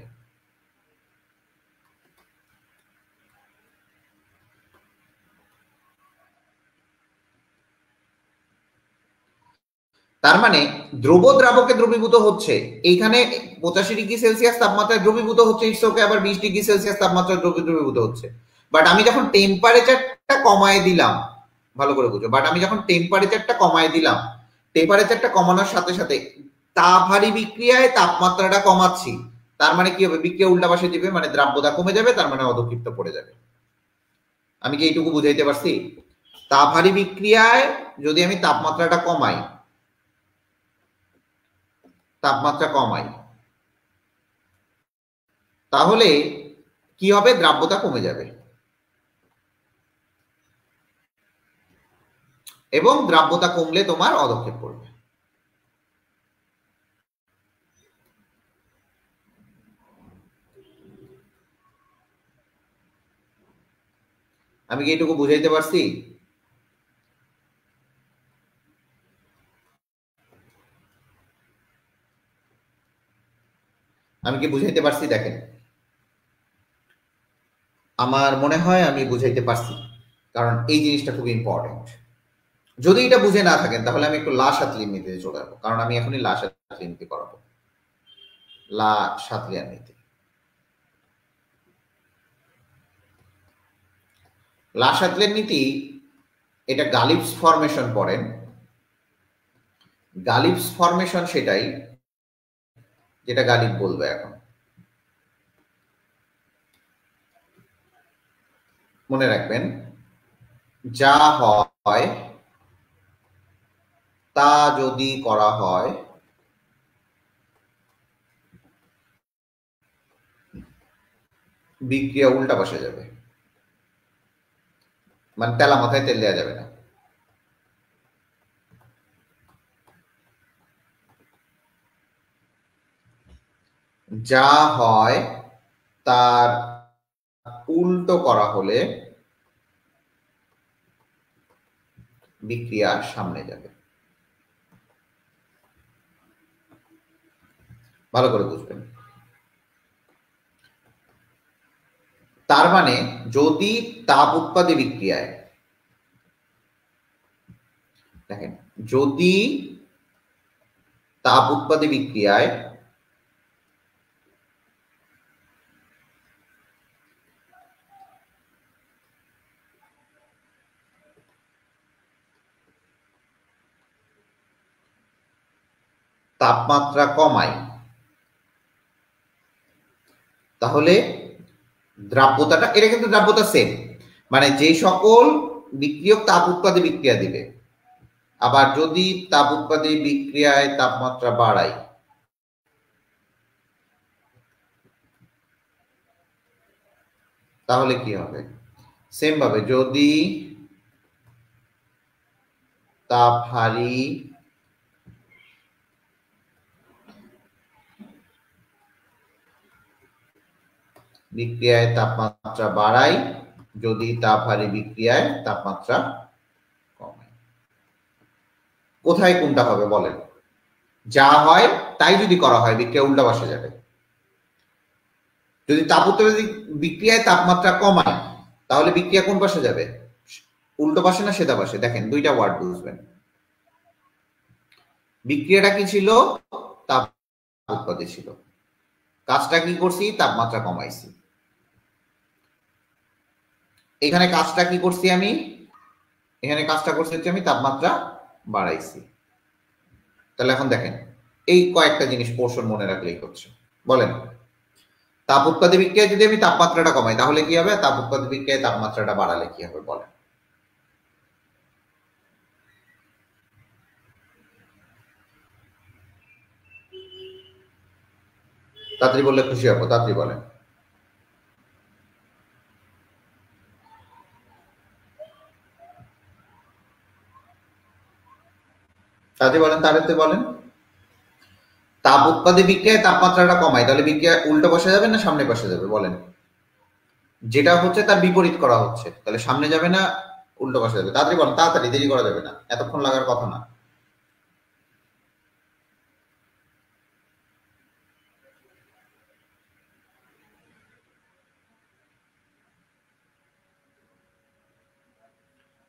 তার মানে দ্রব দ্রাবকে দ্রবীভূত হচ্ছে, এইখানে 85 ডিগ্রি সেলসিয়াস তাপমাত্রায় দ্রবীভূত হচ্ছে, ইটস ওকে, আবার 20 ডিগ্রি সেলসিয়াস তাপমাত্রায় দ্রবীভূত হচ্ছে। বাট আমি যখন টেম্পারেচারটা কমায় দিলাম, ভালো করে বুঝো, বাট আমি যখন টেম্পারেচারটা কমায় দিলাম, টেম্পারেচারটা কমানোর সাথে সাথে তাপহারী বিক্রিয়ায় তাপমাত্রাটা কমাচ্ছি, তার মানে কি হবে? বিক্রিয়া উল্টা পাশে যাবে, মানে দ্রাব্যতা কমে যাবে, তার মানে অধঃক্ষিপ্ত পড়ে যাবে। আমি কি এইটুকু বুঝাইতে পারছি? তাপহারী বিক্রিয়ায় যদি আমি তাপমাত্রাটা কমাই, তাহলে কি হবে? দ্রাব্যতা কমে যাবে, এবং দ্রাব্যতা কমলে তোমার অধঃক্ষেপ করবে। আমি কি এটুকু বুঝাইতে পারছি? আমি কি বুঝাইতে পারছি? দেখেন, আমার মনে হয় আমি বুঝাইতে পারছি, কারণ এই জিনিসটা খুব ইম্পর্টেন্ট। যদি এটা বুঝে না থাকেন তাহলে আমি একটু লা-শাতলির নীতিতে চলে যাবো, কারণ আমি এখনই লা-শাতলির নীতি করাবো। লা-শাতলিয়ার নীতি, লাসাতলের নীতি, এটা গালিবস ফরমেশন পড়েন। গালিবস ফরমেশন সেটাই যেটা গালিব বলবে এখন। মনে রাখবেন, যা হয় তা যদি করা হয় বিক্রিয়া উল্টা বসে যাবে, মানে তেলা মাথায় তেল দেওয়া যাবে না। যা হয় তার উল্টো করা হলে বিক্রিয়া সামনে যাবে। ভালো করে বুঝবেন। তার মানে যদি তাপ উৎপাদী বিক্রিয়ায়, দেখেন, যদি তাপ উৎপাদী বিক্রিয়ায় তাপমাত্রা কমাই, তাহলে দ্রাব্যতাটা, এটা কিন্তু দ্রাব্যতা সেম, মানে যে সকল বিক্রিয়ক তাপ উৎপাদী বিক্রিয়া দিবে। আবার যদি তাপ উৎপাদী বিক্রিয়ায় তাপমাত্রা বাড়াই, তাহলে কি হবে? সেম ভাবে যদি তাপ হারি বিক্রিয়ায় তাপমাত্রা বাড়াই, যদি তাপ হারি বিক্রিয়ায় তাপমাত্রা কমাই। কোথায় কোনটা হবে বলেন? যা হয় তাই যদি করা হয় বিক্রিয়া উল্টা বসে যাবে। যদি তাপ উৎপাদী বিক্রিয়ায় তাপমাত্রা কমায়, তাহলে বিক্রিয়া কোন পাশে যাবে? উল্টো পাশে না সেদা পাশে? দেখেন, দুইটা ওয়ার্ড বুঝবেন। বিক্রিয়াটা কি ছিল? তাপ উৎপাদী ছিল। কাজটা কি করছি? তাপমাত্রা কমাইছি। এখানে কাজটা কি করছি আমি? এখানে কাজটা করছি হচ্ছে আমি তাপমাত্রা বাড়াইছি। তাহলে এখন দেখেন, এই কয়েকটা জিনিস পোর্শন মনে রাখলেই হচ্ছে। বলেন, তাপ উৎপাদী বিক্রিয়ায় যদি আমি তাপমাত্রাটা কমাই তাহলে কি হবে? তাপ উৎপাদী বিক্রিয়ায় তাপমাত্রাটা বাড়ালে কি হবে বলেন? তাড়াতাড়ি বললে খুশি হবো, তাড়াতাড়ি বলেন। তাড়াতাড়ি বলেন, তাড়াতাড়ি বলেন। তাপ উৎপাদী বিক্রিয়ায় তাপমাত্রাটা কমাই, তাহলে বিক্রিয়া উল্টো বসে যাবে না সামনে বসে যাবে বলেন? যেটা হচ্ছে তার বিপরীত করা হচ্ছে, তাহলে সামনে যাবে না উল্টো বসে যাবে? তাড়াতাড়ি বলেন, তাড়াতাড়ি, দেরি করা যাবে না, এতক্ষণ লাগার কথা না।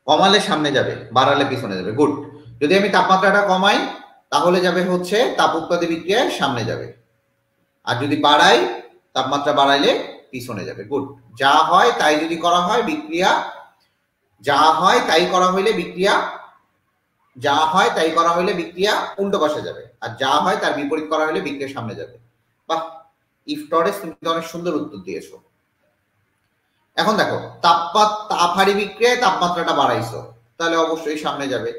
কমালে সামনে যাবে, বাড়ালে পিছনে যাবে। গুড। যদি আমি তাপমাত্রাটা কমাই তাহলে যাবে হচ্ছে তাপ উৎপাদী বিক্রিয়ায় সামনে যাবে, আর যদি বাড়াই, তাপমাত্রা বাড়াইলে পিছনে যাবে। গুড। যা হয় তাই যদি করা হয় বিক্রিয়া, যা হয় তাই করা হইলে বিক্রিয়া, যা হয় তাই করা হইলে বিক্রিয়া উল্টো পাশে যাবে, আর যা হয় তার বিপরীত করা হইলে বিক্রিয়া সামনে যাবে। বাহ, ইফ টরেস, তুমি তো অনেক সুন্দর উত্তর দিয়েছো। এখন দেখো, তাপ হারি বিক্রিয়ায় তাপমাত্রাটা বাড়াইছো, তাহলে অবশ্যই সামনে যাবে।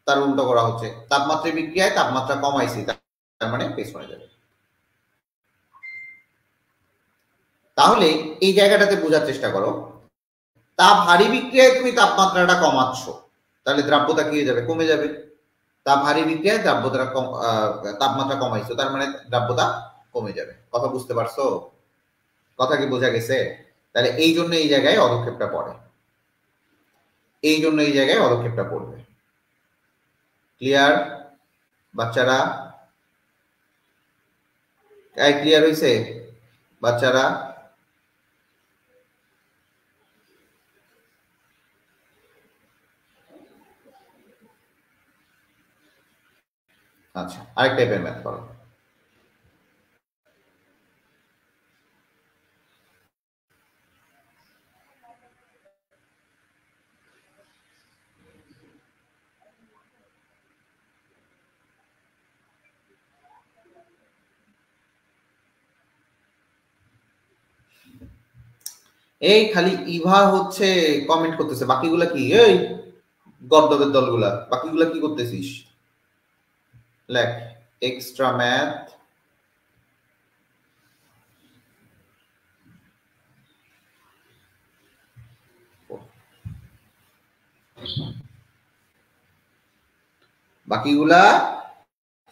তার উল্টো করা হচ্ছে, তাপমাত্রা বিক্রিয়ায় তাপমাত্রা কমাইছি, তার মানে পেছনে যাবে। তাহলে এই জায়গাটাতে বোঝার চেষ্টা করো, তাপ হারি বিক্রিয়ায় তুমি তাপমাত্রাটা কমাচ্ছ, তাহলে দ্রাব্যতা কি হয়ে যাবে? কমে যাবে। তাপ হারি বিক্রিয়ায় তাপমাত্রা কমাইছো, তার মানে দ্রাব্যতা কমে যাবে। কথা বুঝতে পারছো? কথা কি বোঝা গেছে? তাহলে এই জন্য এই জায়গায় পদক্ষেপটা পড়ে, এই জন্য এই জায়গায় পদক্ষেপটা পড়বে। ক্লিয়ার বাচ্চারা? ক্লিয়ার হয়েছে বাচ্চারা? আচ্ছা, আরেক টাইপের ম্যাথ করো। এই খালি ইভা হচ্ছে কমেন্ট করতেছে, বাকিগুলা কি? এই গদ্দদের দলগুলা বাকিগুলা কি করতেছিস? লেখ এক্সট্রা ম্যাথ বাকিগুলা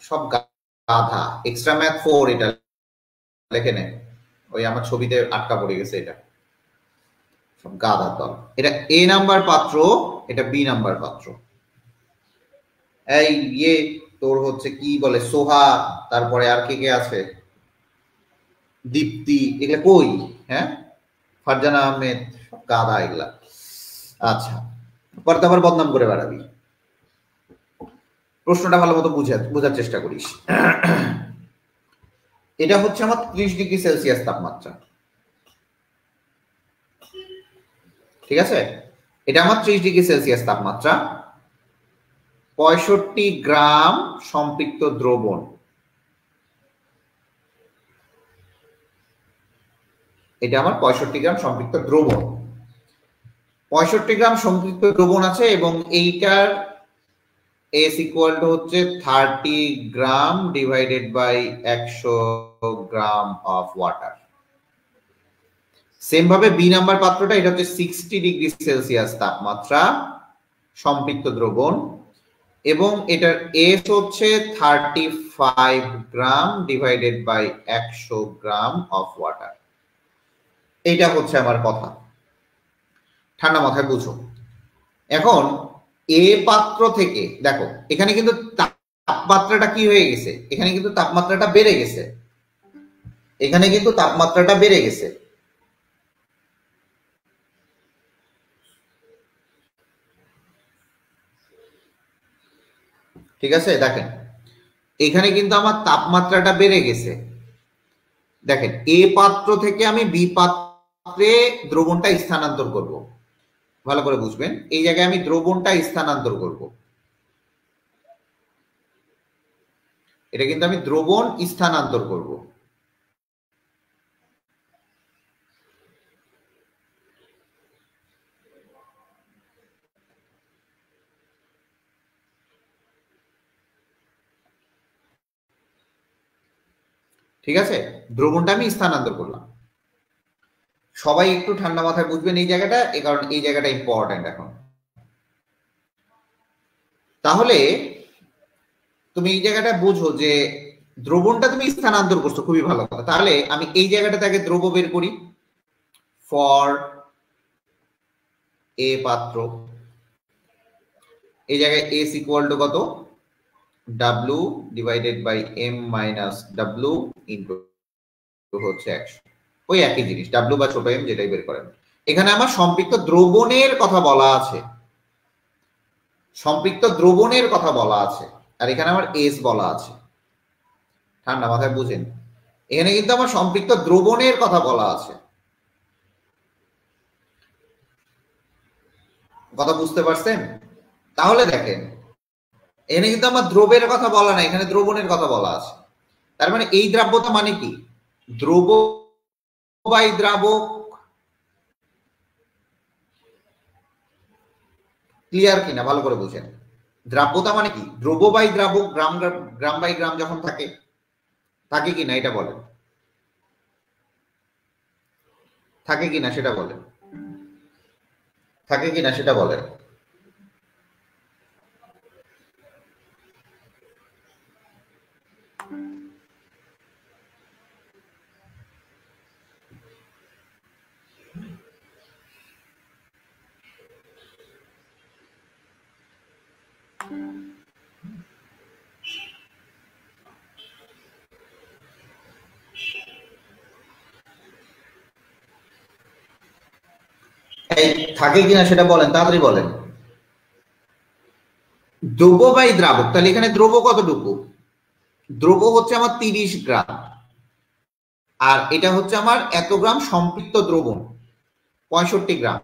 সব গাধা। এক্সট্রা ম্যাথ 4 এটা লেখে নে, ওই আমার ছবিতে আটকা পড়ে গেছে, এটা সব গাধার দল। এটা এ নাম্বার পাত্র, এটা বি নাম্বার পাত্র। এই ইয়ে তোর হচ্ছে কি বলে সোহা, তারপরে আর কে কে আছে, দীপ্তি, এগুলা কই? হ্যাঁ, ফারজানা আহমেদ, সব গাধা এগুলা। আচ্ছা, পরে তো আবার বদনাম করে বেড়াবি। প্রশ্নটা ভালো মতো বোঝার চেষ্টা করিস। এটা হচ্ছে আমার 30 ডিগ্রি সেলসিয়াস তাপমাত্রা, ঠিক আছে? এটা আমার 30 ডিগ্রি সেলসিয়াস তাপমাত্রা, 65 গ্রাম সম্পৃক্ত দ্রবণ। এটা আমার 65 গ্রাম সম্পৃক্ত দ্রবণ, 65 গ্রাম সম্পৃক্ত দ্রবণ আছে, এবং এইটার এস ইকুয়াল টু হচ্ছে 30 gram divided by 100 gram of water. Same ভাবে বি নাম্বার পাত্রটা, এটা হচ্ছে 60 ডিগ্রি সেলসিয়াস তাপমাত্রা, সম্পৃক্ত দ্রবণ, এবং এটার এস হচ্ছে 35 gram divided by 100 gram of water. এইটা হচ্ছে আমার কথা, ঠান্ডা মাথায় বুঝো। এখন এ পাত্র থেকে দেখো, এখানে কিন্তু তাপমাত্রাটা কি হয়ে গেছে, এখানে কিন্তু তাপমাত্রাটা বেড়ে গেছে, এখানে কিন্তু তাপমাত্রাটা বেড়ে গেছে। ঠিক আছে, দেখেন এখানে কিন্তু আমার তাপমাত্রাটা বেড়ে গেছে। দেখেন এ পাত্র থেকে আমি বি পাত্রে দ্রবণটা স্থানান্তর করব, ভালো করে বুঝবেন। এই জায়গায় আমি দ্রবণটা স্থানান্তর করব, এটা কিন্তু আমি দ্রবণ স্থানান্তর করব। ঠিক আছে, দ্রবণটা আমি স্থানান্তর করলাম। সবাই একটু ঠান্ডা মাথায় বুঝবেন এই জায়গাটা, এই কারণ এই জায়গাটা ইম্পর্টেন্ট এখন। তাহলে তুমি এই জায়গাটা বুঝো যে দ্রবণটা তুমি স্থানান্তর করছো, খুবই ভালো কথা। তাহলে আমি এই জায়গাটাতে আগে দ্রব্য বের করি, ফর এ পাত্র, এই জায়গায় এস ইকুয়াল টু কত, W divided by M minus W into হচ্ছে 100, ওই একই জিনিস, ডাব্লিউ বা ছোট এম যেটাই বের করেন। এখানে আমার সম্পৃক্ত দ্রবণের কথা বলা আছে, সম্পৃক্ত দ্রবণের কথা বলা আছে, আর এখানে আমার এস বলা আছে। ঠান্ডা মাথায় বুঝেন, এখানে কিন্তু আমার সম্পৃক্ত দ্রবণের কথা বলা আছে। কথা বুঝতে পারছেন? তাহলে দেখেন এখানে কিন্তু আমার দ্রবের কথা বলা নাই, এখানে দ্রবণের কথা বলা আছে। তার মানে এই দ্রাব্যতা মানে কি, দ্রব বাই দ্রাবক। ক্লিয়ার কিনা ভালো করে বুঝেন। দ্রাব্যতা মানে কি, দ্রব বাই দ্রাবক, গ্রাম গ্রাম বাই গ্রাম যখন থাকে, থাকে কিনা এটা বলেন, থাকে কিনা সেটা বলেন, থাকে কিনা সেটা বলেন। থাকে কিনা সেটা বলেন, তাড়াতাড়ি বলেন। দ্রব বাই দ্রাবক, তাহলে এখানে দ্রব কতটুকু, দ্রব হচ্ছে আমার 30 গ্রাম, আর এটা হচ্ছে আমার এত গ্রাম সম্পৃক্ত দ্রবণ 65 গ্রাম।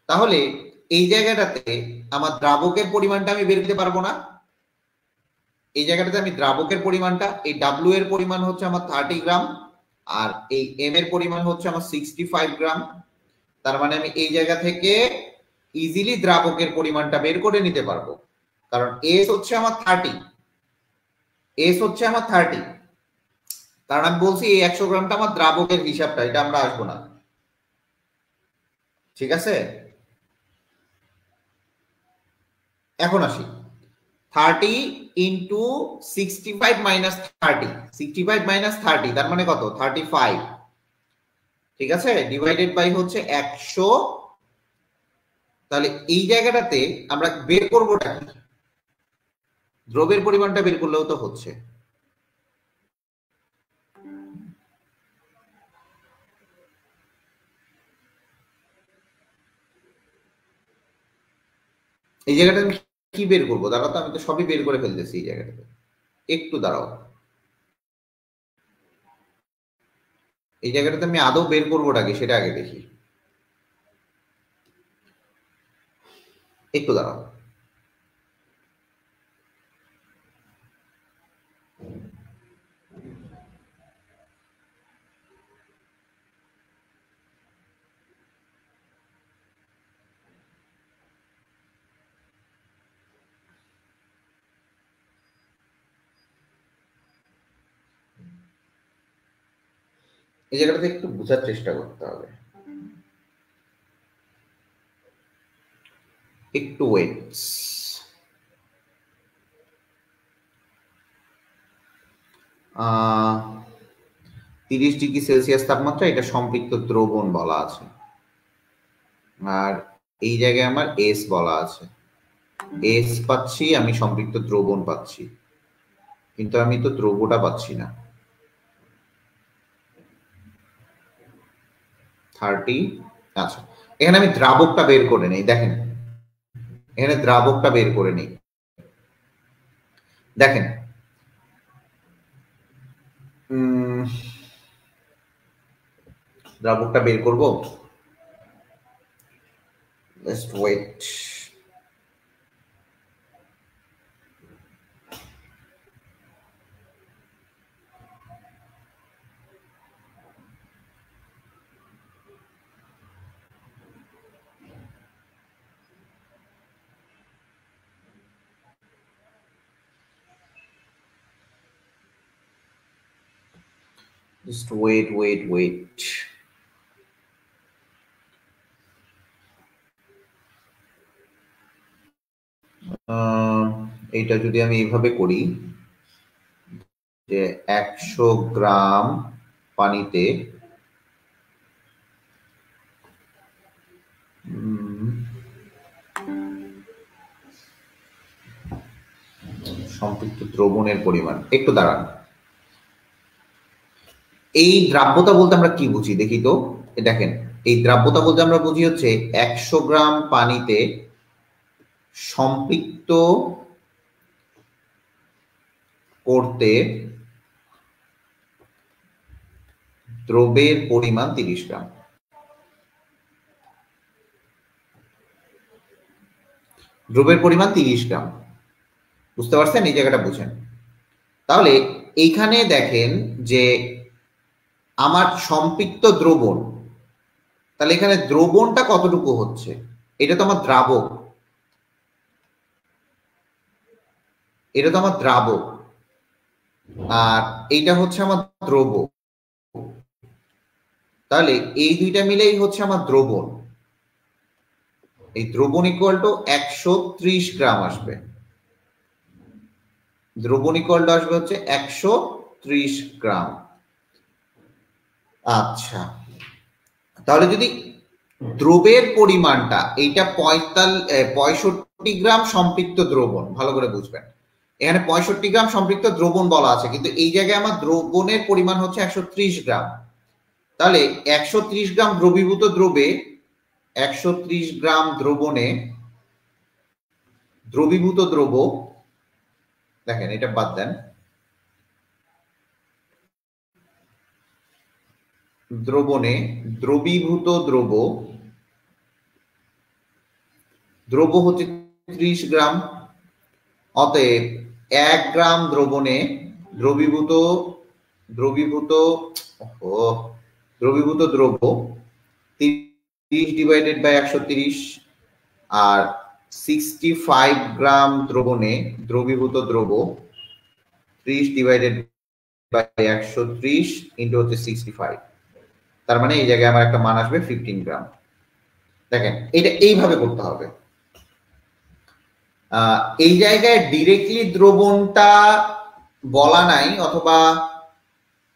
তাহলে এই জায়গাটাতে আমার দ্রাবকের পরিমাণটা আমি বের করতে পারবো না। এই জায়গাটাতে আমি দ্রাবকের পরিমাণটা, এই ডাব্লিউ এর পরিমাণ হচ্ছে আমার 30 গ্রাম, আর এই এম এর পরিমাণ হচ্ছে আমার 65 গ্রাম। তার মানে আমি এই জায়গা থেকে ইজিলি দ্রাবকের পরিমাণটা বের করে নিতে পারবো, কারণ এস হচ্ছে আমার 30, এস হচ্ছে আমার 30। কারণ আমি বলছি এই 100 গ্রামটা আমার দ্রাবকের হিসাবটা, এটা আমরা আসবো না। ঠিক আছে, এখন আসি 30 ইন্টু 65 মাইনাস 30, 65 মাইনাস 30 তার মানে কত? 35। ঠিক আছে, ডিভাইডেড বাই হচ্ছে 100। তাহলে এই জায়গাটাতে আমরা বের করবোটা কি? দ্রব্যের পরিমাণটা বের করলেও তো হচ্ছে। এই জায়গাটা আমি কি বের করবো? দাঁড়াও তো, আমি তো সবই বের করে ফেলতেছি এই জায়গাটাতে। একটু দাঁড়াও, এই জায়গাটাতে আমি আদৌ বের করবোটা কি সেটা আগে দেখি। একটু দাঁড়াও। এই জায়গাটাতে একটু বোঝার চেষ্টা করতে হবে, একটু ওয়েট। 30 ডিগ্রি সেলসিয়াস তাপমাত্রা, এটা সম্পৃক্ত দ্রবণ বলা আছে। আর এই জায়গায় আমার এস বলা আছে, এস পাচ্ছি, আমি সম্পৃক্ত দ্রবণ পাচ্ছি, কিন্তু আমি তো দ্রব্যটা পাচ্ছি না। 30। আচ্ছা, এখানে আমি দ্রাবকটা বের করে নেই। দেখেন, এখানে দ্রাবকটা বের করে নেই। দেখেন, দ্রাবকটা বের করব। Just wait. Just wait. এইটা যদি আমি এইভাবে করি যে 100 গ্রাম পানিতে সম্পৃক্ত দ্রবণের পরিমাণ, একটু দাঁড়ান। এই দ্রাব্যতা বলতে আমরা কি বুঝি দেখি তো। দেখেন, এই দ্রাব্যতা বলতে আমরা বুঝি হচ্ছে 100 গ্রাম পানিতে সম্পৃক্ত করতে দ্রব্যের পরিমাণ 30 গ্রাম। দ্রব্যের পরিমাণ 30 গ্রাম, বুঝতে পারছেন? এই জায়গাটা বুঝেন। তাহলে এইখানে দেখেন যে আমার সম্পৃক্ত দ্রবণ, তাহলে এখানে দ্রবণটা কতটুকু হচ্ছে? এটা তো আমার দ্রাবক, এটা তো আমার দ্রাবক, আর এইটা হচ্ছে আমার দ্রব্য। তাহলে এই দুইটা মিলেই হচ্ছে আমার দ্রবণ। এই দ্রবণ ইকুয়াল টু 130 গ্রাম আসবে। দ্রবণ ইকুয়াল টু আসবে হচ্ছে 130 গ্রাম। আচ্ছা, তাহলে যদি দ্রবের পরিমাণটা, এইটা 65 গ্রাম সম্পৃক্ত দ্রবণ, ভালো করে বুঝবেন, এখানে 65 গ্রাম সম্পৃক্ত দ্রবণ বলা আছে, কিন্তু এই জায়গায় আমার দ্রবণের পরিমাণ হচ্ছে 130 গ্রাম। তাহলে 130 গ্রাম দ্রবীভূত দ্রবে, 130 গ্রাম দ্রবণে দ্রবীভূত দ্রব্য, দেখেন এটা বাদ দেন, দ্রবণে দ্রবীভূত দ্রব্য, দ্রব্য হচ্ছে 30 গ্রাম। অতএব 1 গ্রাম দ্রবণে দ্রবীভূত ও দ্রবীভূত দ্রব্য 30 ডিভাইডেড বাই 130 আর 65 গ্রাম দ্রবণে দ্রবীভূত দ্রব্য 30 ডিভাইডেড বাই 130 ইন্টু হচ্ছে 65, তার মানে এই জায়গায় আমার একটা মান আসবে 15 গ্রাম। দেখেন এটা এইভাবে করতে হবে। এই জায়গায় ডিরেক্টলি দ্রবণটা বলা নাই, অথবা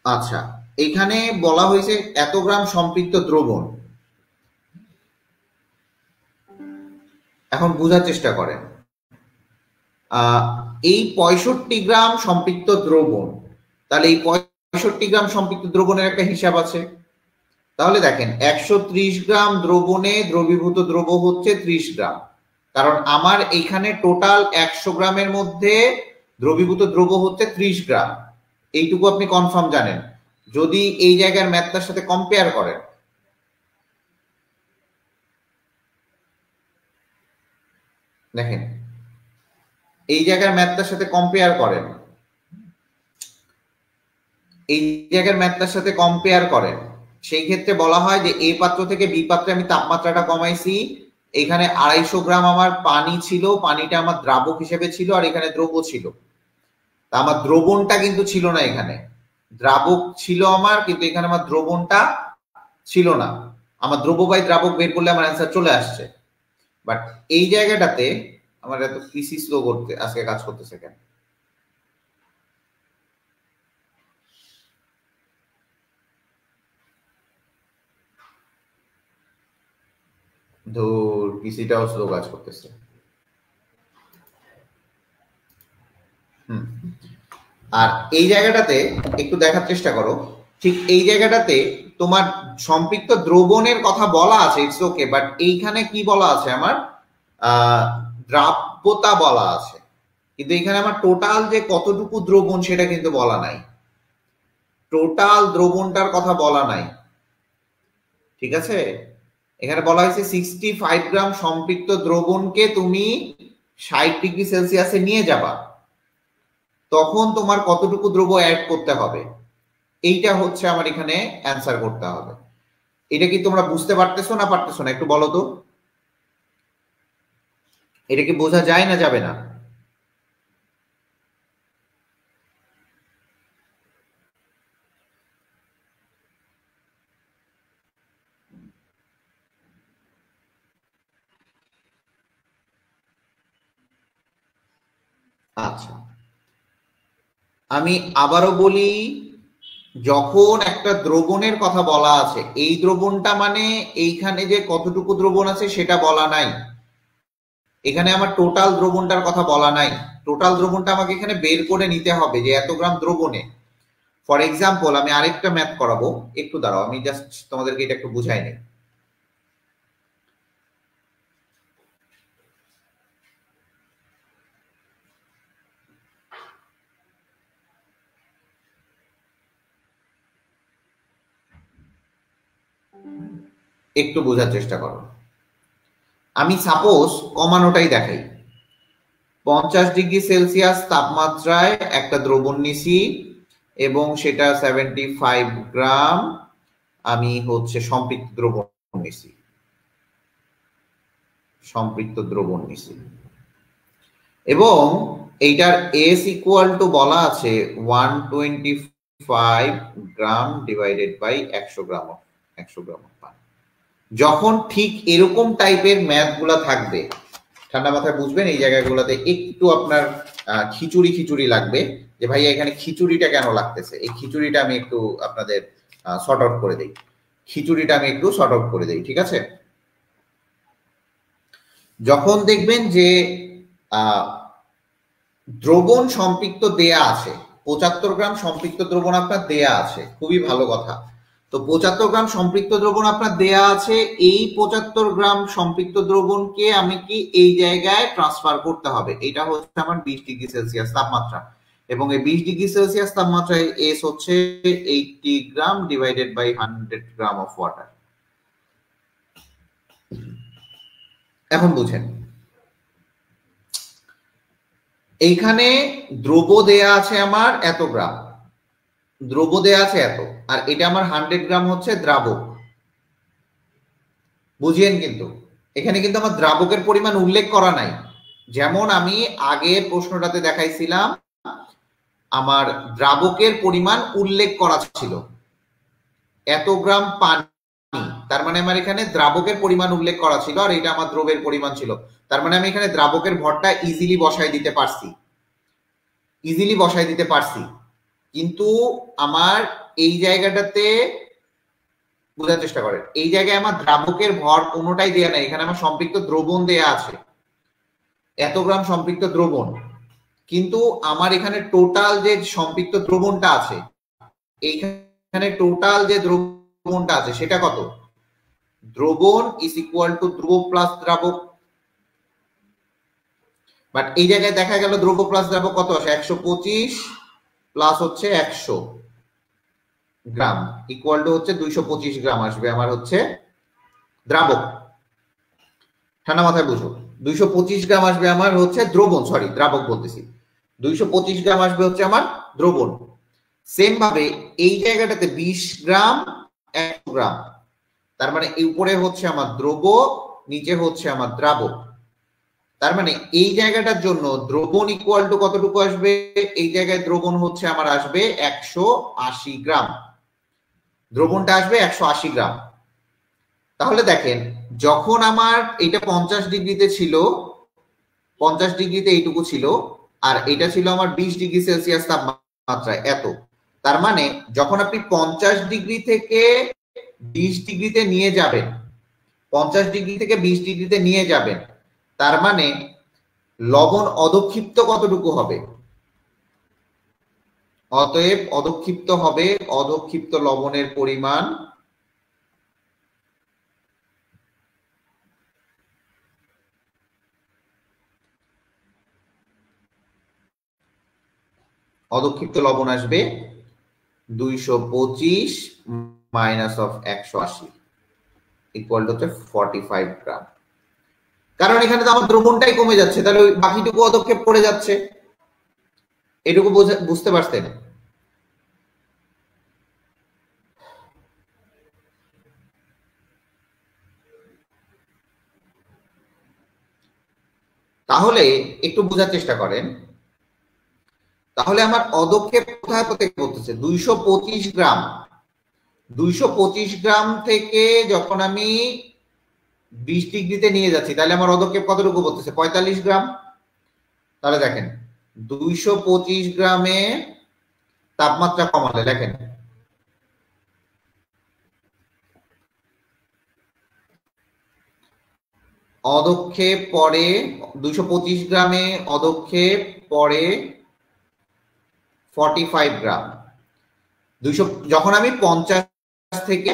আচ্ছা এখানে বলা হয়েছে এত গ্রাম সম্পৃক্ত দ্রবণ। এখন বোঝার চেষ্টা করেন, এই 65 গ্রাম সম্পৃক্ত দ্রবণ, তাহলে এই 65 গ্রাম সম্পৃক্ত দ্রবণের একটা হিসাব আছে। তাহলে দেখেন 130 গ্রাম দ্রবণে দ্রবীভূত দ্রব্য হচ্ছে 30 গ্রাম, কারণ আমার এইখানে টোটাল 100 গ্রামের মধ্যে দ্রবীভূত দ্রব্য হচ্ছে 30 গ্রাম। এইটুকু আপনি কনফার্ম জানেন। যদি এই জায়গার ম্যাথটার সাথে কম্পেয়ার করেন, দেখেন এই জায়গার ম্যাথটার সাথে কম্পেয়ার করেন, এই জায়গার ম্যাথটার সাথে কম্পেয়ার করেন, সেই ক্ষেত্রে বলা হয় যে এ পাত্র থেকে বি পাত্রে আমি তাপমাত্রাটা কমাইছি, এখানে 250 গ্রাম আমার পানি ছিল, পানিটা আমার দ্রাবক হিসেবে ছিল, আর এখানে দ্রব্য ছিল। তা আমার দ্রবণটা কিন্তু ছিল না, এখানে দ্রাবক ছিল আমার, কিন্তু এখানে আমার দ্রবণটা ছিল না। আমার দ্রব্য বাই দ্রাবক বের করলে আমার অ্যান্সার চলে আসছে। বাট এই জায়গাটাতে আমার এত পিসি স্লো করতে আজকে কাজ করতেছে কেন? ধর পিসিটাও স্লো কাজ করতেছে। আর এই জায়গাটাতে একটু দেখার চেষ্টা করো, ঠিক এই জায়গাটাতে তোমার সম্পৃক্ত দ্রবণের কথা বলা আছে, ইটস ওকে, বাট এইখানে কি বলা আছে আমার দ্রাব্যতা বলা আছে, কিন্তু এখানে আমার টোটাল যে কতটুকু দ্রবণ সেটা কিন্তু বলা নাই, টোটাল দ্রবণটার কথা বলা নাই। ঠিক আছে, এখানে বলা হয়েছে 65 গ্রাম সম্পৃক্ত দ্রবণকে তুমি 60 ডিগ্রি সেলসিয়াসে নিয়ে যাবা, তখন তোমার কতটুকু দ্রব্য অ্যাড করতে হবে, এইটা হচ্ছে আমার এখানে অ্যান্সার করতে হবে। এটা কি তোমরা বুঝতে পারতেছো না পারতেছো না একটু বলো তো, এটা কি বোঝা যায় না যাবে না? আচ্ছা আমি আবারও বলি, যখন একটা দ্রবণের কথা বলা আছে, এই দ্রবণটা মানে এইখানে যে কতটুকু দ্রবণ আছে সেটা বলা নাই, এখানে আমার টোটাল দ্রবণটার কথা বলা নাই। টোটাল দ্রবণটা আমাকে এখানে বের করে নিতে হবে যে এত গ্রাম দ্রবণে। ফর এক্সাম্পল আমি আরেকটা ম্যাথ করাবো, একটু দাঁড়াও, আমি জাস্ট তোমাদেরকে এটা একটু বুঝাই নেই। একটু বোঝার চেষ্টা করো। আমি সাপোজ কমানোটাই দেখাই, 50 ডিগ্রি সেলসিয়াস তাপমাত্রায় একটা দ্রবণ নিছি এবং সেটা 75 গ্রাম আমি হচ্ছে সম্পৃক্ত দ্রবণ নিছি, সম্পৃক্ত দ্রবণ নিছি, এবং এইটার এস ইকুয়াল টু বলা আছে 125 গ্রাম ডিভাইডেড বাই 100 গ্রাম, 100 গ্রাম পানি। যখন ঠিক এরকম টাইপের ম্যাথ গুলা থাকবে, ঠান্ডা মাথায় বুঝবেন এই জায়গাগুলোতে একটু আপনার খিচুড়ি খিচুড়ি লাগবে, যে ভাইয়া এখানে খিচুড়িটা কেন লাগতেছে, এই খিচুড়িটা আমি একটু আপনাদের সর্ট আউট করে দেই, খিচুড়িটা আমি একটু সর্ট আউট করে দেই। ঠিক আছে, যখন দেখবেন যে দ্রবণ সম্পৃক্ত দেয়া আছে, 75 গ্রাম সম্পৃক্ত দ্রবণ আপনার দেয়া আছে, খুবই ভালো কথা। তো 75 গ্রাম সম্পৃক্ত দ্রবণ আপনার দেয়া আছে, এই 75 গ্রাম সম্পৃক্ত দ্রবণকে আমি কি এই জায়গায় ট্রান্সফার করতে হবে, এটা হচ্ছে আমার 20 ডিগ্রি সেলসিয়াস তাপমাত্রা, এবং এই 20 ডিগ্রি সেলসিয়াস তাপমাত্রায় এস হচ্ছে 80 gram divided by 100 gram of water. এখন বুঝেন, এইখানে দ্রব্য দেয়া আছে আমার এত গ্রাম, দ্রব্য দেয়া আছে এত, আর এটা আমার 100 গ্রাম হচ্ছে দ্রাবক। বুঝিয়েন কিন্তু এখানে কিন্তু আমার দ্রাবকের পরিমাণ উল্লেখ করা নাই, যেমন আমি আগে প্রশ্নটাতে দেখাইছিলাম আমার দ্রাবকের পরিমাণ উল্লেখ করা ছিল এত গ্রাম পানি, তার মানে আমার এখানে দ্রাবকের পরিমাণ উল্লেখ করা ছিল, আর এটা আমার দ্রবের পরিমাণ ছিল, তার মানে আমি এখানে দ্রাবকের ভরটা ইজিলি বসাই দিতে পারছি। কিন্তু আমার এই জায়গাটাতে বোঝার চেষ্টা করেন, এই জায়গায় আমার দ্রাবকের ভর কোনোটাই দেয়া নাই, এখানে আমার সম্পৃক্ত দ্রবণ দেয়া আছে এত গ্রাম সম্পৃক্ত দ্রবণ, কিন্তু আমার এখানে টোটাল যে সম্পৃক্ত দ্রবণটা আছে, এইখানে টোটাল যে দ্রবণটা আছে সেটা কত? দ্রবণ ইজ ইকুয়াল টু দ্রব প্লাস দ্রাবক। বাট এই জায়গায় দেখা গেল দ্রব প্লাস দ্রাবক কত আসে? 125 প্লাস হচ্ছে 100 গ্রাম ইকুয়াল টু হচ্ছে 225 গ্রাম আসবে আমার হচ্ছে দ্রাবক। ঠান্ডা মাথায় বুঝো, 225 গ্রাম আসবে আমার হচ্ছে দ্রবণ, সরি দ্রাবক বলতেছি, 225 গ্রাম আসবে হচ্ছে আমার দ্রবণ। সেম ভাবে এই জায়গাটাতে 20 গ্রাম 100 গ্রাম, তার মানে এই উপরে হচ্ছে আমার দ্রব, নিচে হচ্ছে আমার দ্রাবক। তার মানে এই জায়গাটার জন্য দ্রবণ ইকুয়াল টু কতটুকু আসবে? এই জায়গায় দ্রবণ হচ্ছে আমার আসবে 180 গ্রাম, দ্রবণটা আসবে 180 গ্রাম। তাহলে দেখেন যখন আমার এটা 50 ডিগ্রিতে ছিল, 50 ডিগ্রিতে এইটুকু ছিল, আর এটা ছিল আমার 20 ডিগ্রি সেলসিয়াস তাপমাত্রায় এত, তার মানে যখন আপনি 50 ডিগ্রি থেকে 20 ডিগ্রিতে নিয়ে যাবেন, 50 ডিগ্রি থেকে 20 ডিগ্রিতে নিয়ে যাবেন, তার মানে লবণ অধক্ষিপ্ত কতটুকু হবে? অতএব অধক্ষিপ্ত হবে, অধক্ষিপ্ত লবণের পরিমাণ অধক্ষিপ্ত লবণ আসবে 225 মাইনাস অফ 180 ইকুয়াল টু হচ্ছে 45 গ্রাম। কারণ এখানে তো আমার দ্রবণটাই কমে যাচ্ছে, তাহলে ওই বাকিটুকু অধক্ষেপ করে যাচ্ছে। এটুকু বুঝতে পারছেন? তাহলে একটু বোঝার চেষ্টা করেন, তাহলে আমার অধক্ষেপ কোথায় থেকে করতেছে? 225 গ্রাম, 225 গ্রাম থেকে যখন আমি 20 ডিগ্রিতে নিয়ে যাচ্ছি, তাহলে আমার অধক্ষেপ কতটুকু করতেছে? 45 গ্রাম। তাহলে দেখেন 225 গ্রামে তাপমাত্রা কমালে দেখেন অধক্ষেপ পরে 225 গ্রামে অধক্ষেপ পরে 45 গ্রাম। 200 যখন আমি 50 থেকে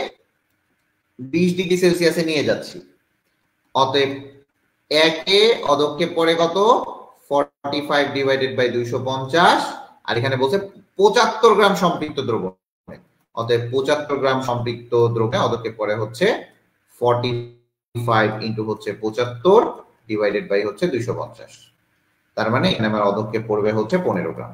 20 ডিগ্রি সেলসিয়াসে নিয়ে যাচ্ছি, অতএব একে অধক্ষেপ পরে কত? 45 ডিভাইডেড বাই 250, আর এখানে বলছে 75 গ্রাম সম্পৃক্ত দ্রবণ, অতএব 75 গ্রাম সম্পৃক্ত দ্রবণে অধক্ষেপ পরে হচ্ছে 45 ইন্টু হচ্ছে 75 ডিভাইডেড বাই হচ্ছে 250, তার মানে এখানে আমার অধক্ষেপ পড়বে হচ্ছে 15 গ্রাম।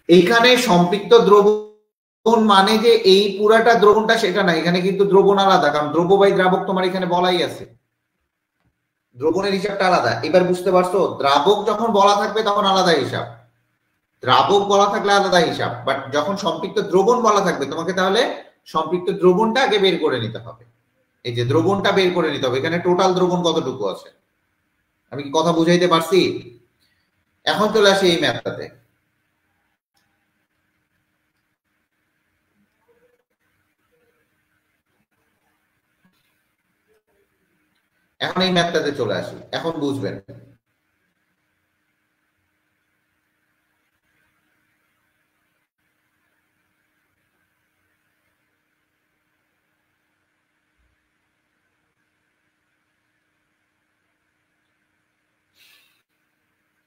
এইখানে সম্পৃক্ত দ্রবণ মানে যে এই পুরাটা দ্রবণটা সেটা না, এখানে কিন্তু দ্রবণ আলাদা, কারণ দ্রব্য বাই দ্রাবক তোমার এখানে বলাই আছে, দ্রবণের হিসাবটা আলাদা। এবার বুঝতে পারছো? দ্রাবক যখন বলা থাকবে তখন আলাদা হিসাব, দ্রাবক বলা থাকলে আলাদা হিসাব, বাট যখন সম্পৃক্ত দ্রবণ বলা থাকবে তোমাকে তাহলে সম্পৃক্ত দ্রবণটা আগে বের করে নিতে হবে। এই যে দ্রবণটা বের করে নিতে হবে, এখানে টোটাল দ্রবণ কতটুকু আছে। আমি কি কথা বুঝাইতে পারছি? এখন চলে আসি এই ম্যাথটাতে। এখন এই ম্যাথটাতে চলে আসি, এখন বুঝবেন।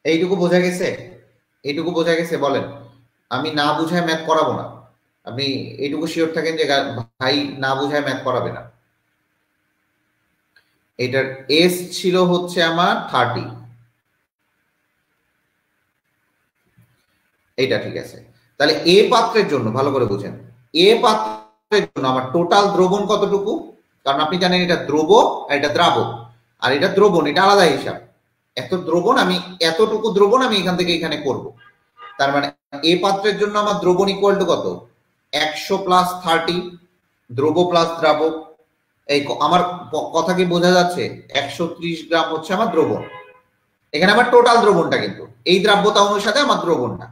এইটুকু বোঝা গেছে? এইটুকু বোঝা গেছে বলেন? আমি না বুঝায় ম্যাথ করাবো না, আপনি এইটুকু শিওর থাকেন যে ভাই না বুঝায় ম্যাথ করাবে না। এটার এস ছিল হচ্ছে আমার 30, এইটা ঠিক আছে। তাহলে এ পাত্রের জন্য ভালো করে বুঝেন, এ পাত্রের জন্য আমার টোটাল দ্রবণ কতটুকু, কারণ আপনি জানেন এটা দ্রব আর এটা দ্রাবক, আর এটা দ্রবণ, এটা আলাদা হিসাব। এতটুকু দ্রবণ আমি এখান থেকে এখানে করব। তার মানে এ পাত্রের জন্য আমার দ্রবণ ইকুয়াল টু কত, 100 প্লাস 30, দ্রব প্লাস দ্রাবক। এই আমার কথা কি বোঝা যাচ্ছে? 130 গ্রাম হচ্ছে আমার দ্রবণ, এখানে আমার টোটাল দ্রবণটা, কিন্তু এই দ্রাব্যতা অনুসারে আমার দ্রবণটা।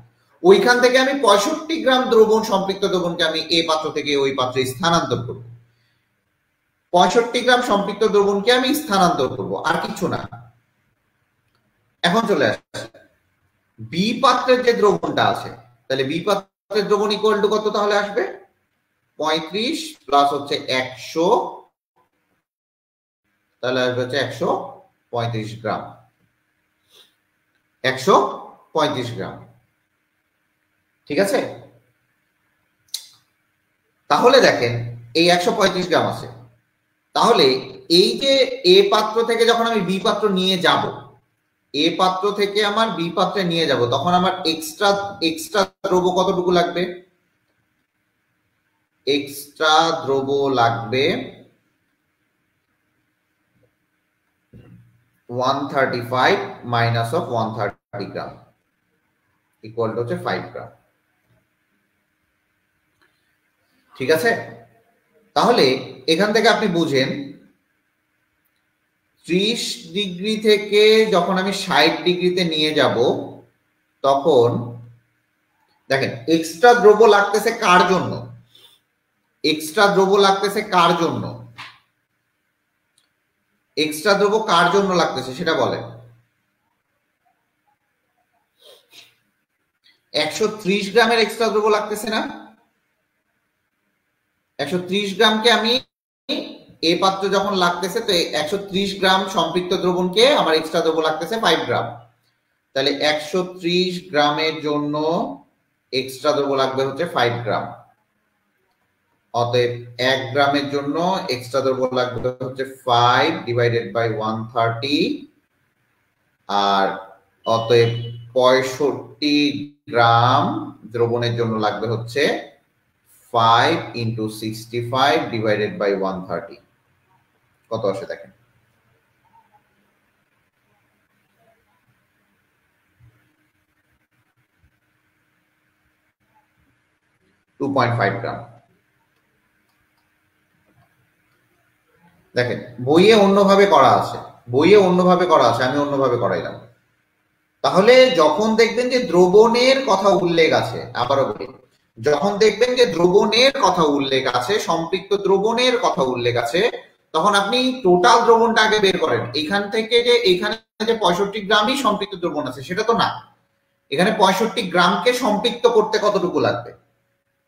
ওইখান থেকে আমি 65 গ্রাম দ্রবণ, সম্পৃক্ত দ্রবণকে আমি এ পাত্র থেকে ওই পাত্রে স্থানান্তর করব। 65 গ্রাম সম্পৃক্ত দ্রবণকে আমি স্থানান্তর করব, আর কিছু না। এখন চলে আসছে বি পাত্রের যে দ্রবণটা আছে, তাহলে বি পাত্রের দ্রবণ ইকুয়াল টু কত তাহলে আসবে, 35 প্লাস হচ্ছে 100, তাহলে আসবে হচ্ছে 135 গ্রাম, 135 গ্রাম। ঠিক আছে, তাহলে দেখেন এই 135 গ্রাম আছে। তাহলে এই যে এ পাত্র থেকে যখন আমি বি পাত্র নিয়ে যাব, এ পাত্র থেকে আমার বি পাত্রে নিয়ে যাব, তখন আমার এক্সট্রা দ্রব্য কতটুকু লাগবে, এক্সট্রা দ্রব্য লাগবে 135 minus of 130 gram equal to হচ্ছে 5 গ্রাম। ঠিক আছে, তাহলে এখান থেকে আপনি বুঝেন 30 ডিগ্রি থেকে যখন আমি 60 ডিগ্রিতে নিয়ে যাব, তখন দেখেন এক্সট্রা দ্রব্য লাগতেছে কার জন্য, এক্সট্রা দ্রব্য লাগতেছে কার জন্য, এক্সট্রা দ্রব্য কার জন্য লাগতেছে সেটা বলেন। 130 গ্রামের এক্সট্রা দ্রব্য লাগতেছে না, 130 গ্রামকে আমি এ পাত্র যখন লাগতেছে, তো 130 গ্রাম সম্পৃক্ত দ্রবণকে আমার এক্সট্রা দ্রব্য লাগতেছে 5 গ্রাম। তাহলে 130 গ্রামের জন্য এক্সট্রা দ্রব্য লাগবে হচ্ছে 5 গ্রাম। অতএব 1 গ্রামের জন্য এক্সট্রা দ্রব্য লাগবে হচ্ছে 5 ডিভাইডেড বাই 130, আর অতএব 65 গ্রাম দ্রবণের জন্য লাগবে হচ্ছে 5 ইন্টু 65 ডিভাইডেড বাই 130। কত আসে দেখেন, 2.5 গ্রাম। দেখেন বইয়ে অন্যভাবে করা আছে, বইয়ে অন্যভাবে করা আছে, আমি অন্যভাবে করাইলাম। তাহলে যখন দেখবেন যে দ্রবণের কথা উল্লেখ আছে, আবারও বলি, যখন দেখবেন যে দ্রবণের কথা উল্লেখ আছে, সম্পৃক্ত দ্রবণের কথা উল্লেখ আছে, তখন আপনি টোটাল দ্রবণটা আগে বের করেন। এখান থেকে যে এখানে যে 65 গ্রামই সম্পৃক্ত দ্রবণ আছে সেটা তো না, এখানে 65 গ্রামকে সম্পৃক্ত করতে কতটুকু লাগবে,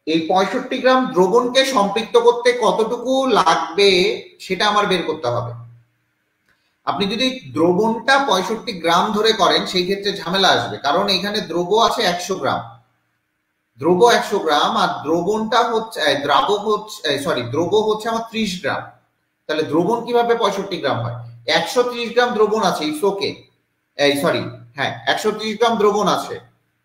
এই 65 গ্রাম দ্রবণকে সম্পৃক্ত করতে কতটুকু লাগবে সেটা আমার বের করতে হবে। আপনি যদি দ্রবণটা 65 গ্রাম ধরে করেন সেই ক্ষেত্রে ঝামেলা আসবে, কারণ এখানে দ্রব্য আছে 100 গ্রাম, দ্রব্য 100 গ্রাম, আর দ্রবণটা হচ্ছে দ্রাবক হচ্ছে দ্রব্য হচ্ছে আমার 30 গ্রাম। তাহলে দ্রবণ কিভাবে 65 গ্রাম হয়? 130 গ্রাম দ্রবণ আছে, ইটস ওকে, হ্যাঁ 130 গ্রাম দ্রবণ আছে,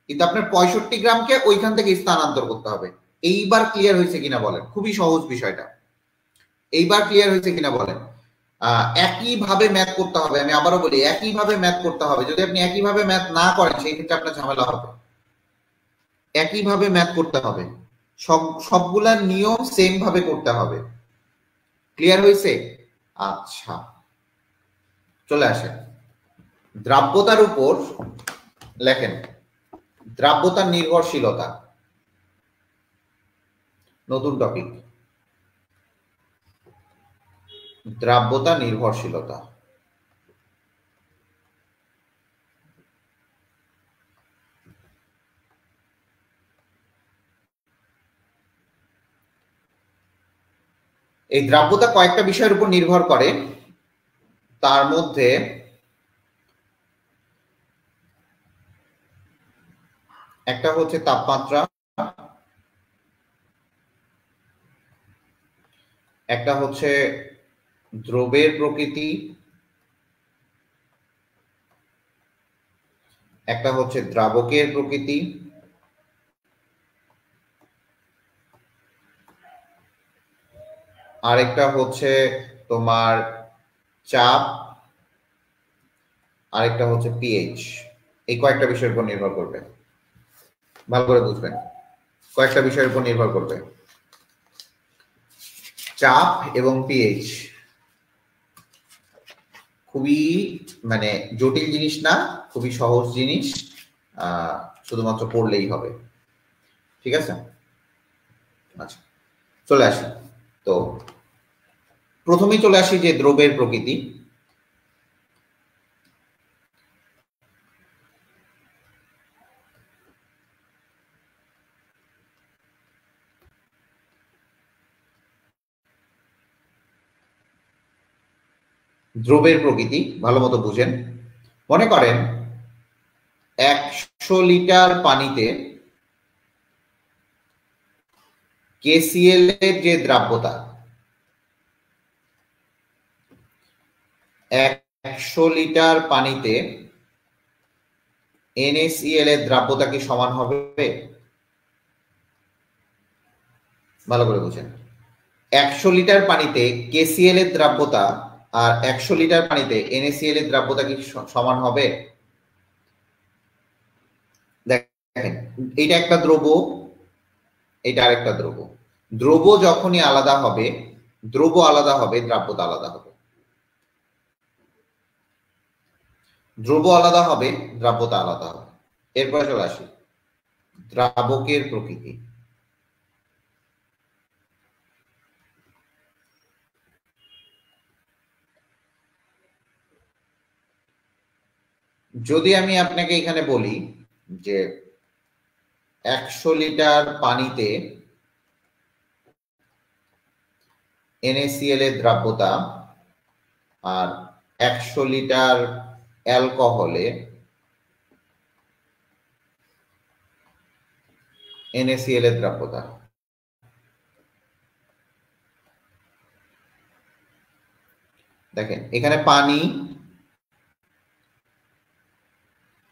কিন্তু আপনার 65 গ্রামকে ওইখান থেকে স্থানান্তর করতে হবে। এইবার ক্লিয়ার হয়েছে কিনা বলেন, খুবই সহজ বিষয়টা, এইবার ক্লিয়ার হয়েছে কিনা বলেন। একইভাবে ম্যাথ করতে হবে, আমি আবারও বলি একইভাবে ম্যাথ করতে হবে। যদি আপনি একইভাবে ম্যাথ না করেন সেই ক্ষেত্রে আপনার ঝামেলা হবে, একইভাবে ম্যাথ করতে হবে, সবগুলা নিয়ম সেম ভাবে করতে হবে। ক্লিয়ার হয়েছে? আচ্ছা, চলে আসেন দ্রাব্যতার উপর লেখেন, দ্রাব্যতার নির্ভরশীলতা, নতুন টপিক, দ্রাব্যতা নির্ভরশীলতা। এই দ্রাব্যতা কয়েকটা বিষয়ের উপর নির্ভর করে, তার মধ্যে একটা হচ্ছে তাপমাত্রা, একটা হচ্ছে দ্রবের প্রকৃতি, একটা হচ্ছে দ্রাবকের প্রকৃতি, আরেকটা হচ্ছে তোমার চাপ, আরেকটা হচ্ছে পিএইচ। এই কয়েকটা বিষয়ের উপর নির্ভর করবে, ভালো করে বুঝবেন। কয়েকটা বিষয়ের উপর নির্ভর করবে, চাপ এবং পিএইচ। খুবই মানে জটিল জিনিস না, খুবই সহজ জিনিস, শুধুমাত্র পড়লেই হবে। ঠিক আছে, আচ্ছা চলে আসি। তো প্রথমেই চলে আসি যে দ্রব্যের প্রকৃতি। দ্রব্যের প্রকৃতি ভালো মতো বুঝেন। মনে করেন 100 লিটার পানিতে KCl এর যে দ্রাব্যতা, 100 লিটার পানিতে NaCl এর দ্রাব্যতা কি সমান হবে? ভালো করে বুঝেন। 100 লিটার পানিতে KCl এর দ্রাব্যতা আর 100 লিটার পানিতে NaCl এর দ্রাব্যতা কি সমান হবে? দেখেন, এটা একটা দ্রব্য, এটা আরেকটা দ্রব্য। দ্রব্য যখনই আলাদা হবে, দ্রব্য আলাদা হবে, দ্রাব্যতা আলাদা হবে। দ্রব্য আলাদা হবে, দ্রাব্যতা আলাদা হবে। এরপরে চলে আসি দ্রাবকের প্রকৃতি। যদি আমি আপনাকে এখানে বলি যে 100 লিটার পানিতে NaCl এর দ্রাব্যতা আর 100 লিটার অ্যালকোহলে NaCl এর দ্রাব্যতা, দেখেন এখানে পানি,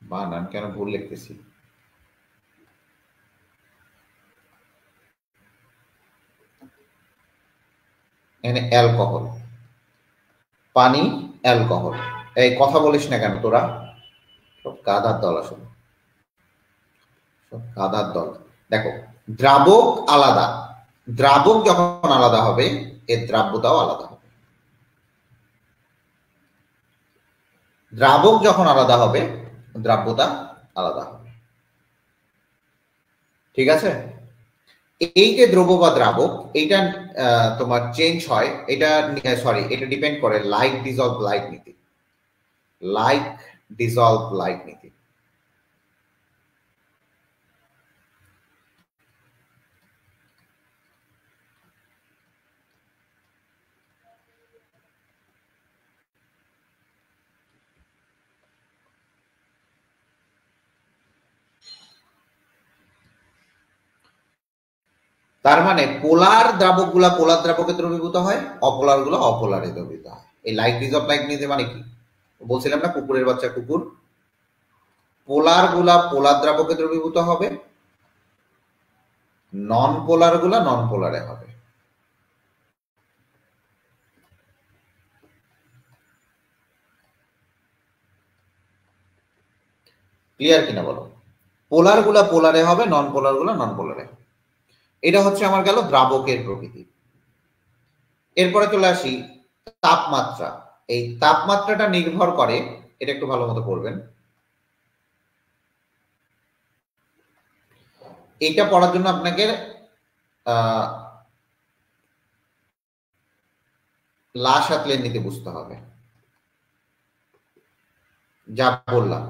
বানান কেন ভুল লিখতেছি, এখানে অ্যালকোহল, পানি অ্যালকোহল। এই কথা বলিস না কেন তোরা, সব গাধার দল, আসলে সব গাধার দল। দেখো, দ্রাবক আলাদা, দ্রাবক যখন আলাদা হবে এর দ্রাব্যতাও আলাদা হবে। দ্রাবক যখন আলাদা হবে দ্রাব্যতা আলাদা হবে। ঠিক আছে, এই যে দ্রব্য বা দ্রাবক, এইটা তোমার চেঞ্জ হয়, এটা সরি, এটা ডিপেন্ড করে লাইক ডিসলভ লাইক নীতি, লাইক ডিসলভ লাইক নীতি। তার মানে পোলার দ্রাবকগুলা পোলার দ্রাবকে দ্রবীভূত হয়, অপোলার গুলো অপোলারে দ্রবীভূত হয়। এই লাইক ডিসলভ লাইক নীতি মানে কি? বলছিলাম না, কুকুরের বাচ্চা কুকুর। পোলার গুলা পোলার দ্রাবকে দ্রবীভূত হবে, নন পোলার গুলা নন পোলারে হবে। ক্লিয়ার কিনা বলো? পোলার গুলা পোলারে হবে, নন পোলার গুলা নন পোলারে। এটা হচ্ছে আমার গেল দ্রাবকের প্রকৃতি। এরপরে চলে আসি তাপমাত্রা। এই তাপমাত্রাটা নির্ভর করে, এটা একটু ভালো মতো পড়বেন। এটা পড়ার জন্য আপনাকে লাশ হাতলের নীতি বুঝতে হবে, যা বললাম।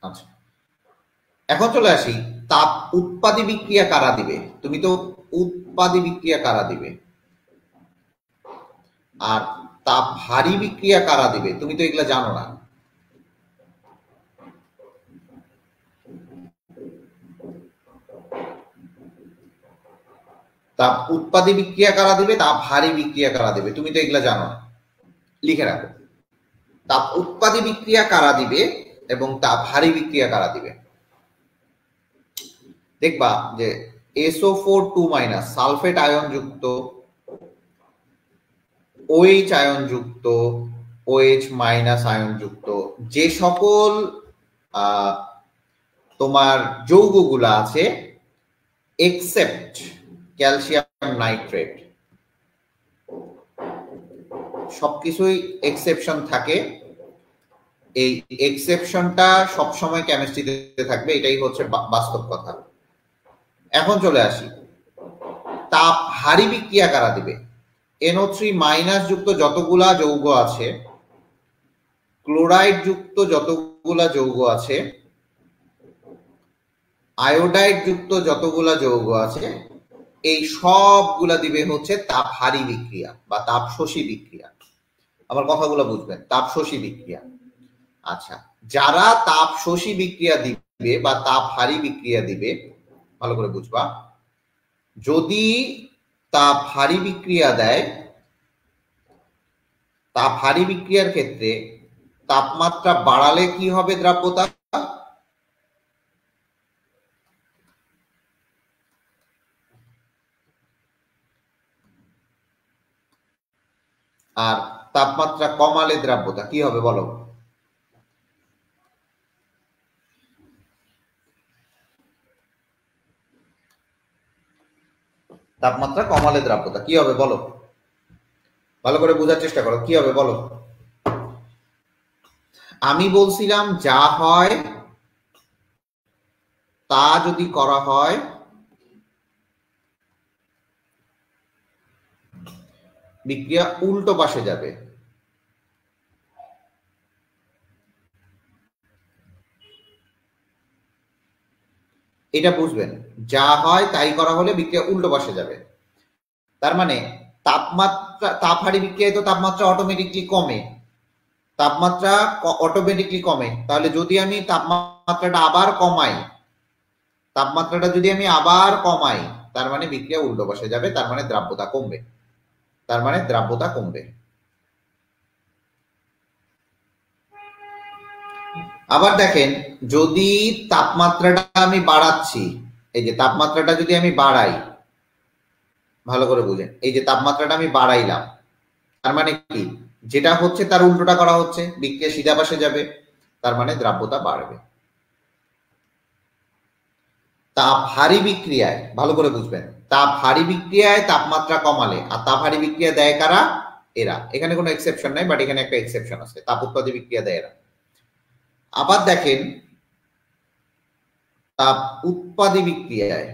আচ্ছা, এখন চলে আসি তাপ উৎপাদী বিক্রিয়া কারা দিবে। তুমি তো উৎপাদী বিক্রিয়া কারা দিবে, আর তাপ ভারী বিক্রিয়া কারা দিবে, তুমি তো এগুলা জানো না। তাপ উৎপাদী বিক্রিয়া কারা দিবে, তাপ ভারী বিক্রিয়া কারা দিবে, তুমি তো এগুলা জানো না। লিখে রাখো, তাপ উৎপাদী বিক্রিয়া কারা দিবে এবং তাপ ভারী বিক্রিয়া কারা দিবে। দেখবা যে SO4 2 মাইনাস সালফেট আয়ন যুক্ত, OH আয়ন যুক্ত, OH মাইনাস আয়ন যুক্ত যে সকল তোমার যৌগগুলো আছে এক্সেপ্ট ক্যালসিয়াম নাইট্রেট, সবকিছুই এক্সেপশন থাকে। এই এক্সেপশনটা সবসময় কেমিস্ট্রিতে থাকবে, এটাই হচ্ছে বাস্তব কথা। এখন চলে আসি, তাপ হারি বিক্রিয়া কারা দিবে? NO3 মাইনাস যুক্ত যতগুলা যৌগ আছে, ক্লোরাইড যুক্ত যতগুলা যৌগ আছে, আয়োডাইড যুক্ত যতগুলা যৌগ আছে, এই সবগুলা দিবে হচ্ছে তাপ হারি বিক্রিয়া বা তাপ শোষী বিক্রিয়া। আমার কথাগুলো বুঝবেন, তাপ শোষী বিক্রিয়া। আচ্ছা, যারা তাপ শোষী বিক্রিয়া দিবে বা তাপ হারি বিক্রিয়া দিবে, ভালো করে বুঝবা, যদি তাপ হারি বিক্রিয়া দেয়, তাপ হারি বিক্রিয়ার ক্ষেত্রে তাপমাত্রা বাড়ালে কি হবে দ্রাব্যতা? আর তাপমাত্রা কমালে দ্রাব্যতা কি হবে বলো? তাপমাত্রা কমালে দ্রাব্যতা কি হবে বলো? ভালো করে বোঝার চেষ্টা করো, কি হবে বলো? আমি বলছিলাম যা হয় তা যদি করা হয় বিক্রিয়া উল্টো পাশে যাবে। এটা বুঝবেন, যা হয় তাই করা হলে বিক্রিয়া উল্টো পাশে যাবে। তার মানে তাপমাত্রা, তাপ হারি বিক্রিয়ায় তো তাপমাত্রা অটোমেটিকলি কমে, তাপমাত্রা অটোমেটিকলি কমে। তাহলে যদি আমি তাপমাত্রাটা আবার কমাই, তাপমাত্রাটা যদি আমি আবার কমাই, তার মানে বিক্রিয়া উল্টো পাশে যাবে, তার মানে দ্রাব্যতা কমবে, তার মানে দ্রাব্যতা কমবে। আবার দেখেন, যদি তাপমাত্রাটা আমি বাড়াচ্ছি, এই যে তাপমাত্রাটা যদি আমি বাড়াই, ভালো করে বুঝেন, এই যে তাপমাত্রাটা আমি বাড়াইলাম, তার মানে কি, যেটা হচ্ছে তার উল্টোটা করা হচ্ছে, বিক্রিয়া সিধা পাশে যাবে, তার মানে দ্রাব্যতা বাড়বে। তাপ হারি বিক্রিয়ায়, ভালো করে বুঝবেন, তাপ হারি বিক্রিয়ায় তাপমাত্রা কমালে, আর তাপ হারি বিক্রিয়া দেয় কারা? এরা। এখানে কোনো এক্সেপশন নাই, বাট এখানে একটা এক্সেপশন আছে, তাপ উৎপাদী বিক্রিয়া দেয় এরা। আবার দেখেন, তাপ উৎপাদী বিক্রিয়ায়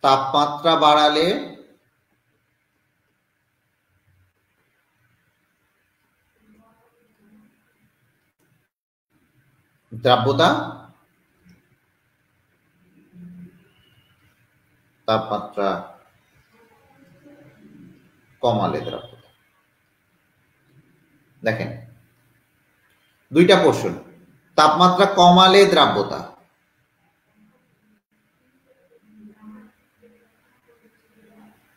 তাপমাত্রা বাড়ালে দ্রাব্যতা, তাপমাত্রা কমালে দ্রাব্যতা। দেখেন দুইটা পোর্শন, তাপমাত্রা কমালে দ্রাব্যতা,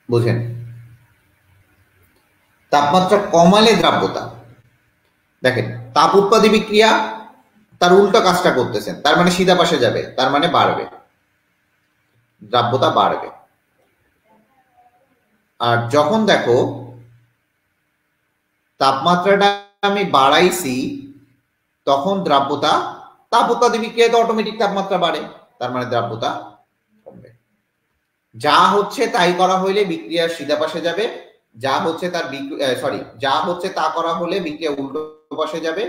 বুঝেন, তাপমাত্রা কমালে দ্রাব্যতা। দেখেন তাপ উৎপাদী বিক্রিয়া তার উল্টো কাজটা করতেছেন, তার মানে সিধা পাশে যাবে, তার মানে বাড়বে, দ্রাব্যতা বাড়বে। আর যখন দেখো তাপমাত্রাটা আমি বাড়াইছি, তখন দ্রাব্যতা, তাপ উৎপাদী বিক্রিয়ায় তো অটোমেটিক তাপমাত্রা বাড়ে, তার মানে দ্রাব্যতা কমবে। যা হচ্ছে তাই করা হইলে বিক্রিয়া সিধা পাশে যাবে, যা হচ্ছে তার যা হচ্ছে তা করা হলে বিক্রিয়া উল্টো পাশে যাবে,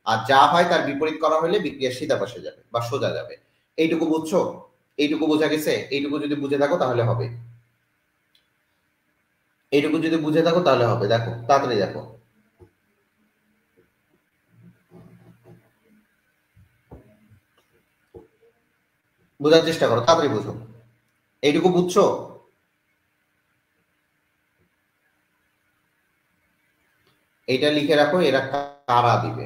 আর যা হয় তার বিপরীত করা হলে বিক্রিয়া সিধা পাশে যাবে বা সোজা যাবে। এইটুকু বুঝছো? এইটুকু বোঝা গেছে? এইটুকু যদি বুঝে থাকো তাহলে হবে, এইটুকু যদি বুঝে থাকো তাহলে হবে। দেখো তাড়াতাড়ি দেখো, বোঝার চেষ্টা করো, তাড়াতাড়ি বুঝো। এইটুকু বুঝছো? এইটা লিখে রাখো, এরা কারা দিবে।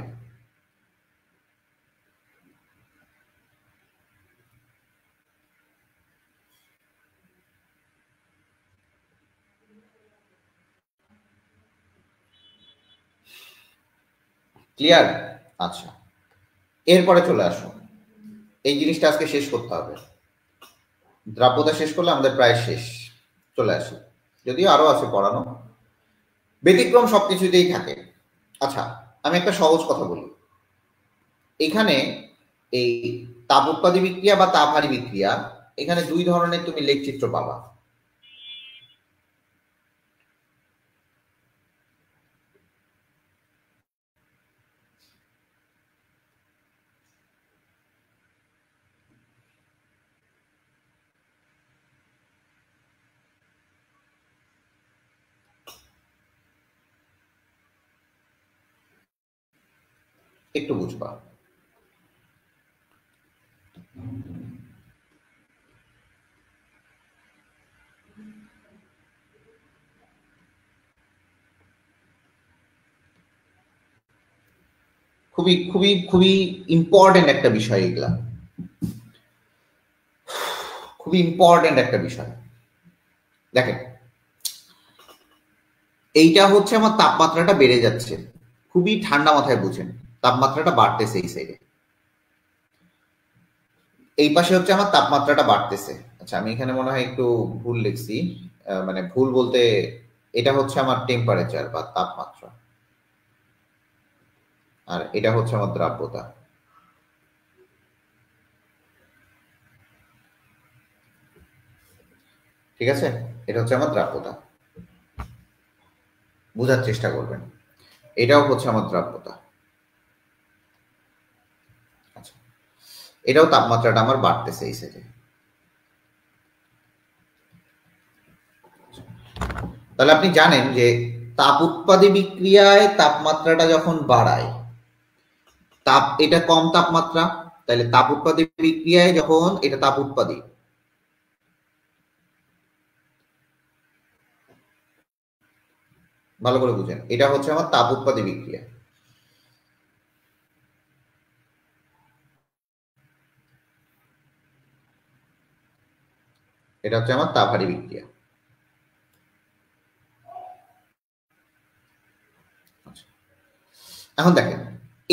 ক্লিয়ার? আচ্ছা, এরপরে চলে আসো, এই জিনিসটা আজকে শেষ করতে হবে। দ্রাব্যতা শেষ করলে আমাদের প্রায় শেষ। চলে আসি, যদিও আরো আছে পড়ানো, ব্যতিক্রম সবকিছুতেই থাকে। আচ্ছা, আমি একটা সহজ কথা বলি। এখানে এই তাপ উৎপাদী বিক্রিয়া বা তাপহারী বিক্রিয়া, এখানে দুই ধরনের তুমি লেখচিত্র পাবা। একটু বুঝবা। খুবই খুবই খুবই ইম্পর্টেন্ট একটা বিষয়, এগুলা খুবই ইম্পর্টেন্ট একটা বিষয়। দেখেন, এইটা হচ্ছে আমার তাপমাত্রাটা বেড়ে যাচ্ছে, খুবই ঠান্ডা মাথায় বুঝেন, তাপমাত্রাটা বাড়তেছে এই সাইডে। এই পাশে হচ্ছে আমার তাপমাত্রাটা বাড়তেছে। আচ্ছা, আমি এখানে মনে হয় একটু ভুল লিখছি, মানে ভুল বলতে এটা হচ্ছে আমার টেম্পারেচার বা তাপমাত্রা, আর এটা হচ্ছে আমার দ্রাব্যতা। ঠিক আছে, এটা হচ্ছে আমার দ্রাব্যতা, বোঝার চেষ্টা করবেন। এটাও হচ্ছে আমার দ্রাব্যতা। আচ্ছা, এটাও তাপমাত্রাটা আমার বাড়তেছে এই সাইডে। তাহলে আপনি জানেন যে তাপ উৎপাদী বিক্রিয়ায় তাপমাত্রাটা যখন বাড়ায়, এটা কম তাপমাত্রা, তাহলে তাপ উৎপাদী বিক্রিয়ায় যখন এটা তাপ উৎপাদী, ভালো করে বুঝেন, এটা হচ্ছে আমার তাপ উৎপাদী বিক্রিয়া। এটা হচ্ছে আমার তাপহারী বিক্রিয়া। এখন দেখেন,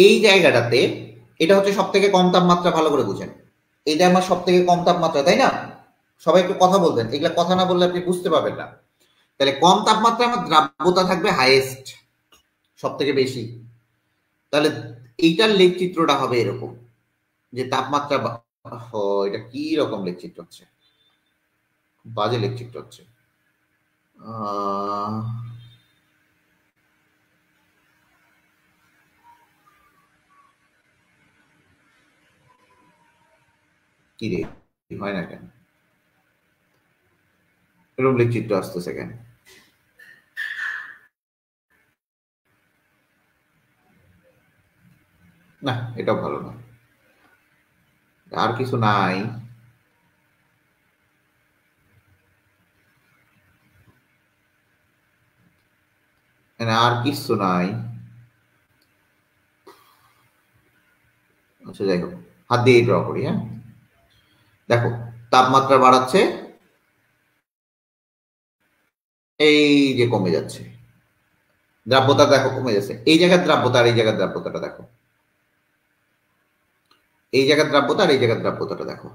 এই জায়গাটাতে এটা হচ্ছে সব থেকে কম তাপমাত্রা, ভালো করে বুঝেন, এটা আমার সব থেকে কম তাপমাত্রা, তাই না? সবাই একটু কথা বলবেন, এগুলা কথা না বললে আপনি বুঝতে পারবেন না। তাহলে কম তাপমাত্রা আমার দ্রাব্যতা থাকবে হাইয়েস্ট, সব থেকে বেশি। তাহলে এইটার লেখচিত্রটা হবে এরকম, যে তাপমাত্রা এটা কি রকম লেখচিত্র হচ্ছে, বাজে লেখচিত্র হচ্ছে। কি রে, হয় না কেন এরকম লেখচিত্র আসতেছে কেন? না, এটাও ভালো না, আর কিছু নাই। আর কিছু নাই। আচ্ছা, যাই হোক, হাত দিয়ে ড্র করি। হ্যাঁ, দেখো, তাপমাত্রা বাড়াচ্ছে, এই যে কমে যাচ্ছে, দ্রাব্যতা দেখো কমে যাচ্ছে, এই জায়গার দ্রাব্যতা আর এই জায়গার দ্রাব্যতাটা দেখো, এই জায়গার দ্রাব্যতা আর এই জায়গার দ্রাব্যতাটা দেখো।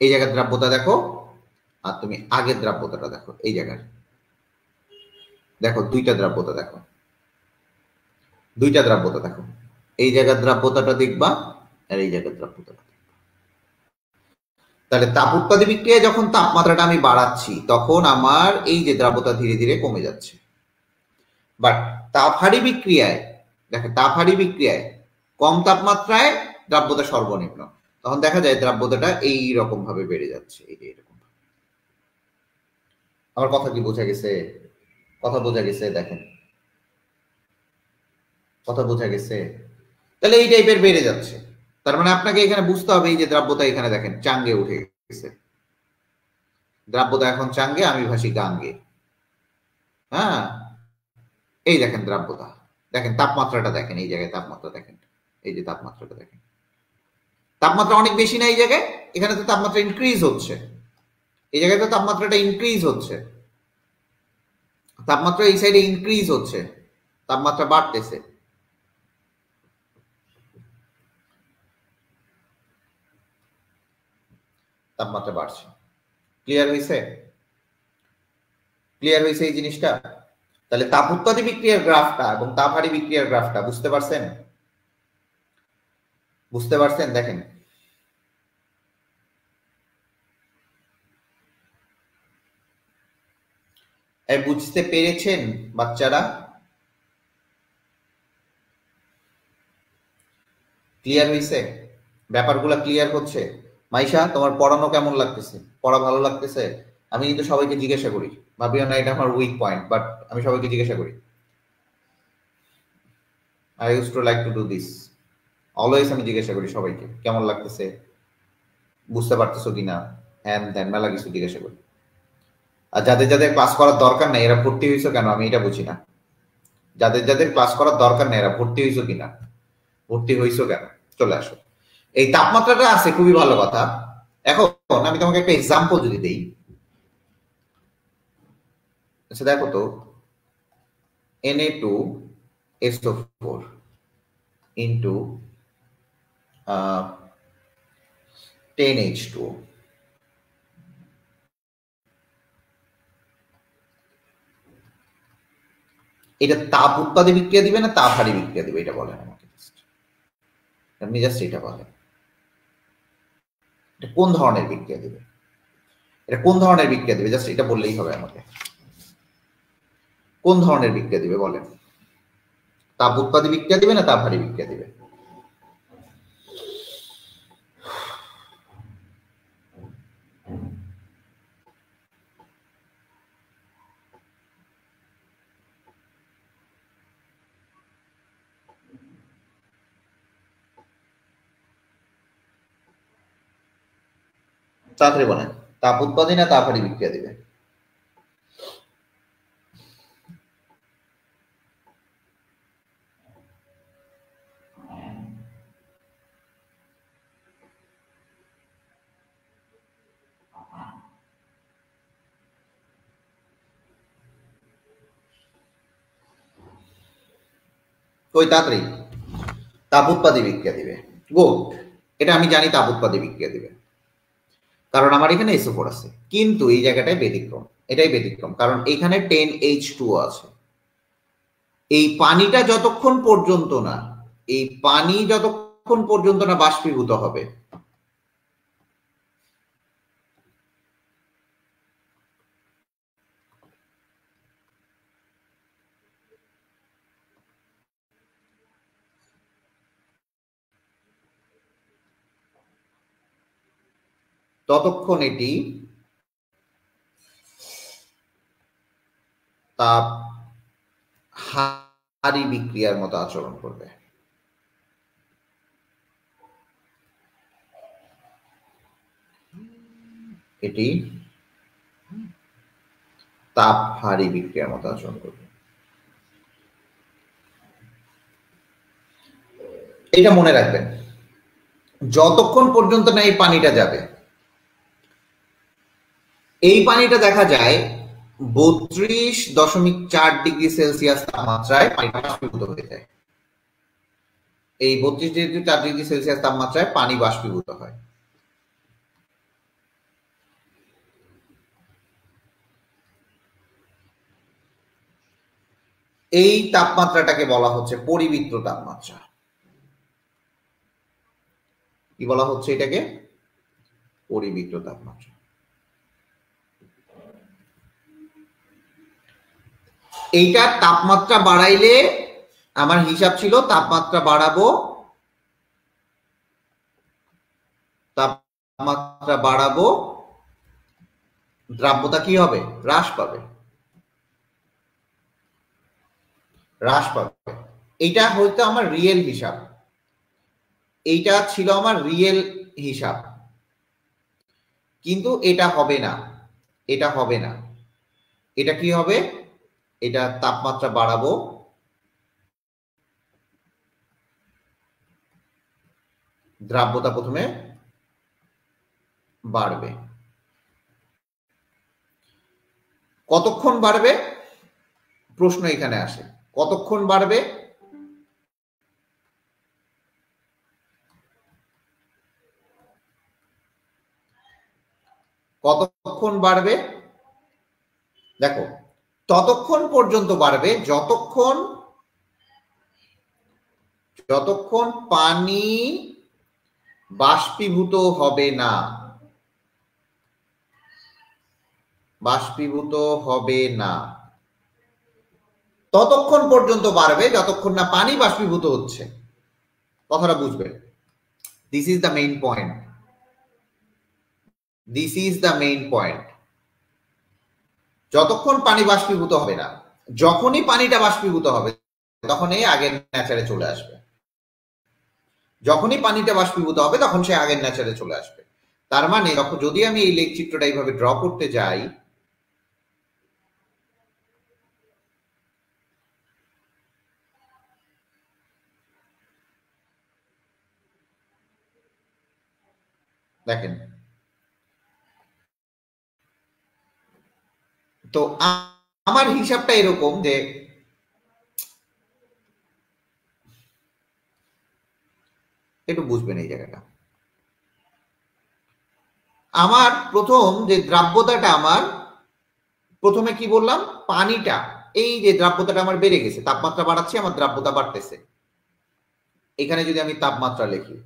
এই জায়গার দ্রাব্যতা দেখো, আর তুমি আগের দ্রাব্যতাটা দেখো, এই জায়গার দেখো, দুইটা দ্রাব্যতা দেখো, দুইটা দ্রাব্যতা দেখো, এই জায়গার দ্রাব্যতাটা দেখবা আর এই জায়গার দ্রাব্যতাটা। তাহলে তাপ উৎপাদী বিক্রিয়ায় যখন তাপমাত্রাটা আমি বাড়াচ্ছি, তখন আমার এই যে দ্রাব্যতা ধীরে ধীরে কমে যাচ্ছে। বাট তাপহারী বিক্রিয়ায়, দেখো, তাপহারী বিক্রিয়ায় কম তাপমাত্রায় দ্রাব্যতা সর্বনিম্ন, তখন দেখা যায় দ্রাব্যতাটা এই রকম ভাবে বেড়ে যাচ্ছে, এই যে এরকম। আমার কথা কি বোঝা গেছে? কথা বোঝা গেছে? দেখেন, কথা বোঝা গেছে? তাহলে এই টাইপের বেড়ে যাচ্ছে, তার মানে আপনাকে এখানে বুঝতে হবে, এই যে দ্রাব্যতা এখানে দেখেন চাঙ্গে উঠে গেছে, দ্রাব্যতা এখন চাঙ্গে, আমি ভাসি গাঙ্গে। হ্যাঁ, এই দেখেন দ্রাব্যতা, দেখেন তাপমাত্রাটা দেখেন, এই জায়গায় তাপমাত্রা দেখেন, এই যে তাপমাত্রাটা দেখেন, তাপমাত্রা অনেক বেশি না এই জায়গায়, এখানে তো তাপমাত্রা ইনক্রিজ হচ্ছে, এই জায়গায় তো তাপমাত্রাটা ইনক্রিজ হচ্ছে, তাপমাত্রা এই সাইডে ইনক্রিজ হচ্ছে। তাপমাত্রা বাড়তেছে। তাপমাত্রা বাড়ছে। ক্লিয়ার হয়েছে? ক্লিয়ার হয়েছে এই জিনিসটা? তাহলে তাপ উৎপাদী বিক্রিয়ার গ্রাফটা এবং তাপহারী বিক্রিয়ার গ্রাফটা বুঝতে পারছেন? বুঝতে পারছেন? দেখেন, বুঝতে পেরেছেন বাচ্চারা? ক্লিয়ার হয়েছে? ব্যাপারগুলো ক্লিয়ার হচ্ছে? মাইশা, তোমার পড়ানো কেমন লাগতেছে? পড়া ভালো লাগতেছে? আমি কিন্তু সবাইকে জিজ্ঞাসা করি, ভাবিও না এটা আমার উইক পয়েন্ট, বাট আমি সবাইকে জিজ্ঞাসা করি। I use to like to do this always. আমি জিজ্ঞাসা করি সবাইকে কেমন লাগতেছে, বুঝতে পারতেছো কিনা, হ্যান ত্যান মেলা কিছু জিজ্ঞাসা করি। আর যাদের যাদের ক্লাস করার দরকার নেই এরা ভর্তি হয়েছো কেন, আমি এটা বুঝি না। যাদের যাদের ক্লাস করার দরকার নেই এরা ভর্তি হয়েছো কিনা, ভর্তি হয়েছো কেন, চলে আসো। এই তাপমাত্রাটা আছে, খুবই ভালো কথা। এখন আমি তোমাকে একটা এক্সাম্পল যদি দেই, আচ্ছা দেখো তো, Na2SO4 into 10H2O, এটা তাপ উৎপাদী বিক্রিয়া দিবে না তাপহারী বিক্রিয়া দিবে, এটা বলেন আমাকে। আপনি জাস্ট এটা বলেন, এটা কোন ধরনের বিক্রিয়া দিবে, এটা কোন ধরনের বিক্রিয়া দিবে, জাস্ট এটা বললেই হবে আমাকে। কোন ধরনের বিক্রিয়া দিবে বলেন? তাপ উৎপাদী বিক্রিয়া দিবে না তাপহারী বিক্রিয়া দিবে? তাড়াতাড়ি বলেন, তাপ উৎপাদী না তাপহারী বিক্রিয়া দিবে? ওই তাড়াতাড়ি, তাপ উৎপাদী বিক্রিয়া দিবে। গুড, এটা আমি জানি তাপ উৎপাদী বিক্রিয়া দিবে, কারণ আমার এখানে SO4 আছে। কিন্তু এই জায়গাটায় ব্যতিক্রম, এটাই ব্যতিক্রম, কারণ এখানে 10H2O আছে। এই পানিটা যতক্ষণ পর্যন্ত না, এই পানি যতক্ষণ পর্যন্ত না বাষ্পীভূত হবে, ততক্ষণ এটি তাপ হারি বিক্রিয়ার মতো আচরণ করবে। এটি তাপ হারি বিক্রিয়ার মতো আচরণ করবে। এটা মনে রাখবেন, যতক্ষণ পর্যন্ত না এই পানিটা যাবে, এই পানিটা দেখা যায় 32.4 ডিগ্রি সেলসিয়াস তাপমাত্রায় পানিটা বাষ্পীভূত হয়ে যায়। এই 32.4 ডিগ্রি সেলসিয়াস তাপমাত্রায় পানি বাষ্পীভূত হয়। এই তাপমাত্রাটাকে বলা হচ্ছে পরিবৃত্ত তাপমাত্রা। কি বলা হচ্ছে এটাকে? পরিবৃত্ত তাপমাত্রা। এইটার তাপমাত্রা বাড়াইলে আমার হিসাব ছিল তাপমাত্রা বাড়াবো, তাপমাত্রা বাড়াবো, দ্রাব্যতা কি হবে? হ্রাস পাবে, হ্রাস পাবে। এইটা হয়তো আমার রিয়েল হিসাব, এইটা ছিল আমার রিয়েল হিসাব, কিন্তু এটা হবে না, এটা হবে না। এটা কি হবে? এটা তাপমাত্রা বাড়াবো, দ্রাব্যতা প্রথমে বাড়বে। কতক্ষণ বাড়বে প্রশ্ন এখানে আসে। কতক্ষণ বাড়বে? কতক্ষণ বাড়বে? দেখো, ততক্ষণ পর্যন্ত বাড়বে যতক্ষণ পানি বাষ্পীভূত হবে না। বাষ্পীভূত হবে না ততক্ষণ পর্যন্ত বাড়বে যতক্ষণ না পানি বাষ্পীভূত হচ্ছে। কথাটা বুঝবেন। This is the main point. This is the main point. যতক্ষণ পানি বাষ্পীভূত হবে না, যখনই পানিটা বাষ্পীভূত হবে তখনই আগের নেচারে চলে আসবে। যখনই পানিটা বাষ্পীভূত হবে তখন সে আগের নেচারে চলে আসবে। তার মানে যদি আমি এই লেখ চিত্রটা এইভাবে ড্র করতে যাই, দেখেন তো আমার হিসাবটা এরকম যে একটু বুঝবেন এই জায়গাটা। আমার প্রথম যে দ্রাব্যতাটা, আমার প্রথমে কি বললাম, পানিটা, এই যে দ্রাব্যতাটা আমার বেড়ে গেছে, তাপমাত্রা বাড়াচ্ছি, আমার দ্রাব্যতা বাড়তেছে। এখানে যদি আমি তাপমাত্রা লিখি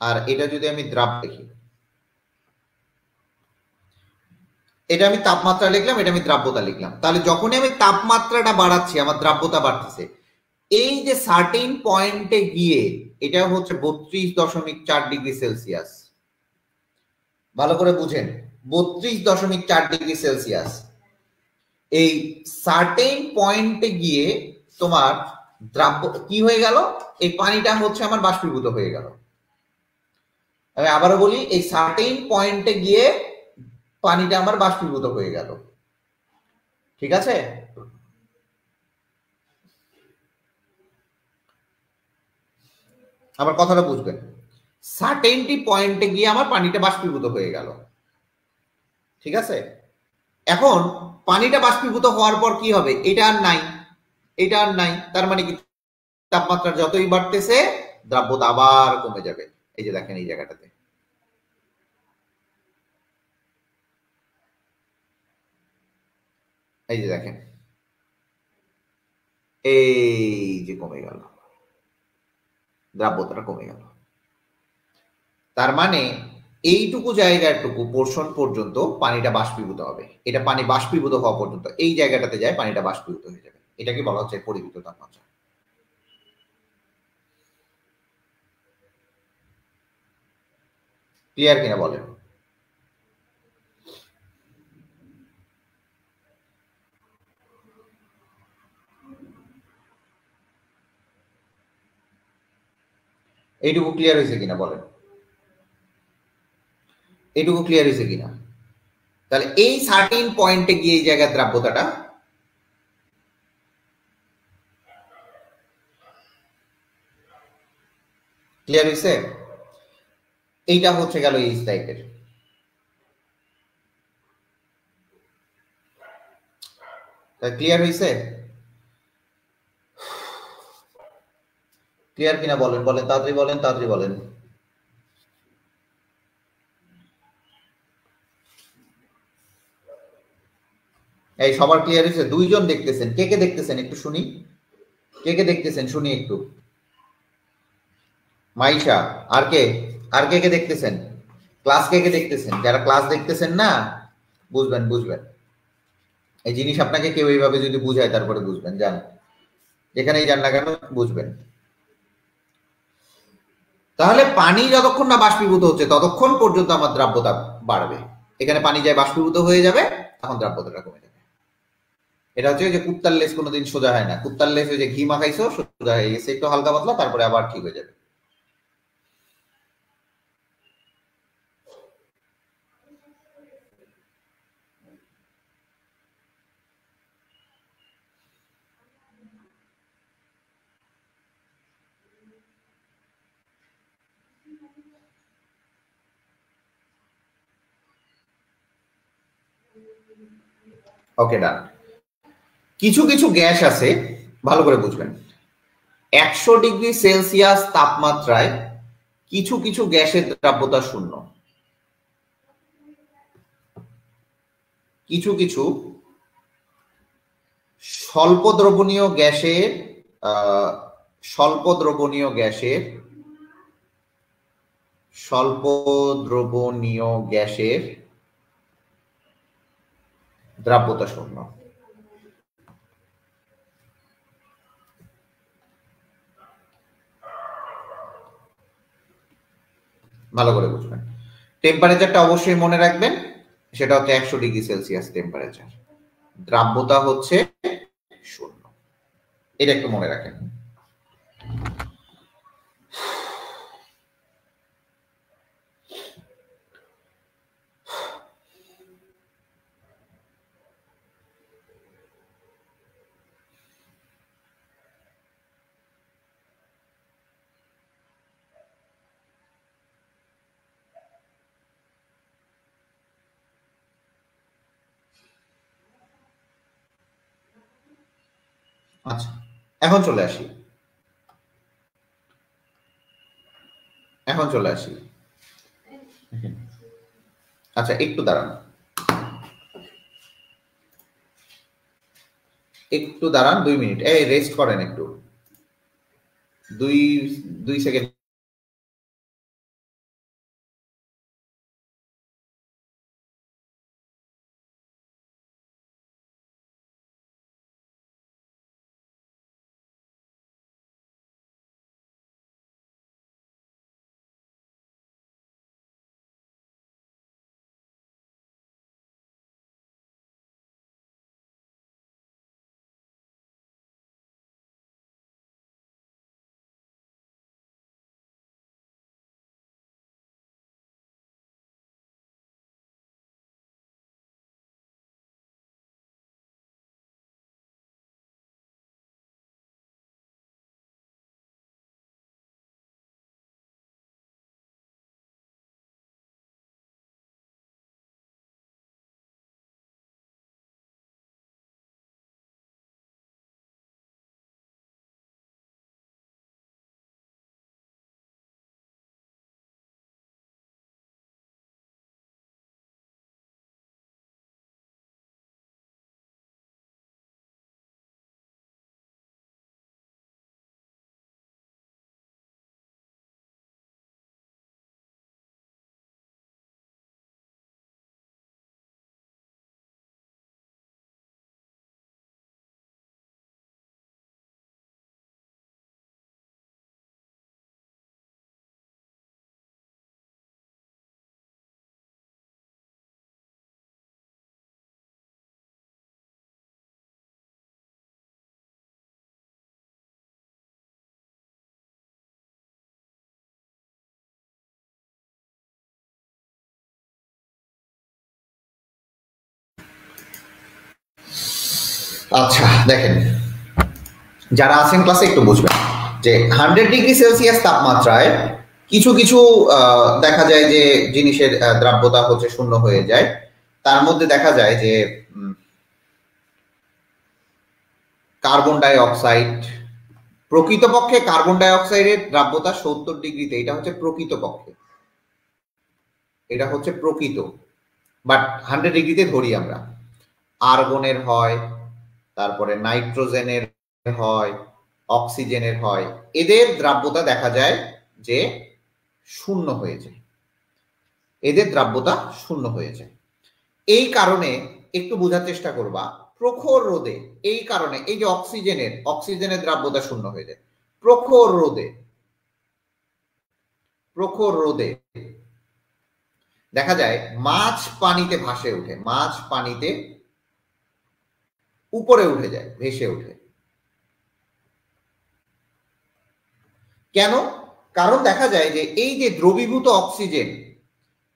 আর এটা যদি আমি দ্রাব লিখি, এটা আমি তাপমাত্রা লিখলাম, এটা আমি দ্রাব্যতা লিখলাম, তাহলে যখনই আমি তাপমাত্রাটা বাড়াচ্ছি আমার দ্রাব্যতা বাড়তেছে। এই যে সার্টেন পয়েন্টে গিয়ে, এটা হচ্ছে 32.4 ডিগ্রি সেলসিয়াস। ভালো করে বুঝেন, 32.4 ডিগ্রি সেলসিয়াস। এই সার্টেন পয়েন্টে গিয়ে তোমার দ্রাব্য কি হয়ে গেল, এই পানিটা হচ্ছে আমার বাষ্পীভূত হয়ে গেল। আমি আবারও বলি, এই সার্টেন পয়েন্টে গিয়ে পানিটা আমার বাষ্পীভূত হয়ে গেল। ঠিক আছে? আমার কথাটা বুঝবেন। সার্টেনটি পয়েন্টে গিয়ে আমার পানিটা বাষ্পীভূত হয়ে গেল। ঠিক আছে? এখন পানিটা বাষ্পীভূত হওয়ার পর কি হবে? এটা আর নাই, এটা আর নাই। তার মানে কি, তাপমাত্রা যতই বাড়তেছে দ্রাব্যতা আবার কমে যাবে। এই যে দেখেন এই জায়গাটাতে, এই যে দেখেন, এই যে কমে গেল, দ্রাব্যতাটা কমে গেল। তার মানে এইটুকু জায়গাটুকু পোর্শন পর্যন্ত পানিটা বাষ্পীভূত হবে। এটা পানি বাষ্পীভূত হওয়া পর্যন্ত এই জায়গাটাতে যায় পানিটা বাষ্পীভূত হয়ে যাবে। এটাকে বলা হচ্ছে পরিমিত তাপমাত্রা। ক্লিয়ার কিনা বলেন? এইটুকু ক্লিয়ার হয়েছে কিনা বলেন? এইটুকু ক্লিয়ার হয়েছে কিনা? তাহলে এই সার্টেন পয়েন্টে গিয়ে এই জায়গার দ্রাব্যতাটা, ক্লিয়ার হয়েছে? এইটা হচ্ছে গেল এই টাইপের। ক্লিয়ার হয়েছে? ক্লিয়ার কিনা বলেন, বলেন তাড়াতাড়ি, বলেন তাড়াতাড়ি, বলেন। এই সবার ক্লিয়ার হয়েছে? দুইজন দেখতেছেন, কে কে দেখতেছেন একটু শুনি, কে কে দেখতেছেন শুনি একটু। মাইশা, আর কে, আর কে কে দেখতেছেন? ক্লাস কে কে দেখতেছেন? যারা ক্লাস দেখতেছেন না, বুঝবেন বুঝবেন এই জিনিস। আপনাকে কেউ এইভাবে যদি বুঝায় তারপরে বুঝবেন, জান যেখানেই যান না কেন বুঝবেন। তাহলে পানি যতক্ষণ না বাষ্পীভূত হচ্ছে ততক্ষণ পর্যন্ত আমার দ্রাব্যতা বাড়বে। এখানে পানি যায় বাষ্পীভূত হয়ে যাবে, তখন দ্রাব্যতাটা কমে যাবে। এটা হচ্ছে যে কুত্তার লেজ কোনোদিন সোজা হয় না। কুত্তার লেজ ওই যে ঘি মাখাইছো সোজা হয়ে গেছে, একটু হালকা পাতলা, তারপরে আবার ঠিক হয়ে যাবে। ওকে, ডান। কিছু কিছু গ্যাস আছে, ভালো করে বুঝবেন, 100°C তাপমাত্রায় কিছু কিছু গ্যাসের দ্রাব্যতা শূন্য, কিছু কিছু স্বল্প দ্রবণীয় গ্যাসের স্বল্প দ্রবণীয় গ্যাসের দ্রাব্যতা শূন্য। ভালো করে বুঝবেন। টেম্পারেচারটা অবশ্যই মনে রাখবেন, সেটা হচ্ছে 100°C টেম্পারেচার, দ্রাব্যতা হচ্ছে শূন্য, এটা একটু মনে রাখেন। আচ্ছা, এখন চলে আসি আচ্ছা একটু দাঁড়ান, একটু দাঁড়ান, 2 মিনিট, এই রেস্ট করেন একটু, 2 সেকেন্ড। আচ্ছা দেখেন, যারা আছেন ক্লাসে একটু বুঝবেন যে 100°C তাপমাত্রায় কিছু কিছু দেখা যায় যে জিনিসের দ্রাব্যতা হচ্ছে শূন্য হয়ে যায়। তার মধ্যে দেখা যায় যে কার্বন ডাই অক্সাইড, প্রকৃতপক্ষে কার্বন ডাই অক্সাইডের দ্রাব্যতা 70°তে, এটা হচ্ছে প্রকৃতপক্ষে, এটা হচ্ছে প্রকৃত, বাট 100°তে ধরি আমরা। আর্গনের হয়, তারপরে নাইট্রোজেনের হয়, অক্সিজেনের হয়, এদের দ্রাব্যতা দেখা যায় যে শূন্য হয়ে যায়, এদের দ্রাব্যতা শূন্য হয়ে যায়। এই কারণে একটু বোঝার চেষ্টা করবা, প্রখর রোদে, এই কারণে এই যে অক্সিজেনের দ্রাব্যতা শূন্য হয়ে যায়, প্রখর রোদে দেখা যায় মাছ পানিতে ভাসে ওঠে, মাছ পানিতে উপরে উঠে যায়, ভেসে ওঠে। কেন? কারণ দেখা যায় যে এই যে দ্রবীভূত অক্সিজেন,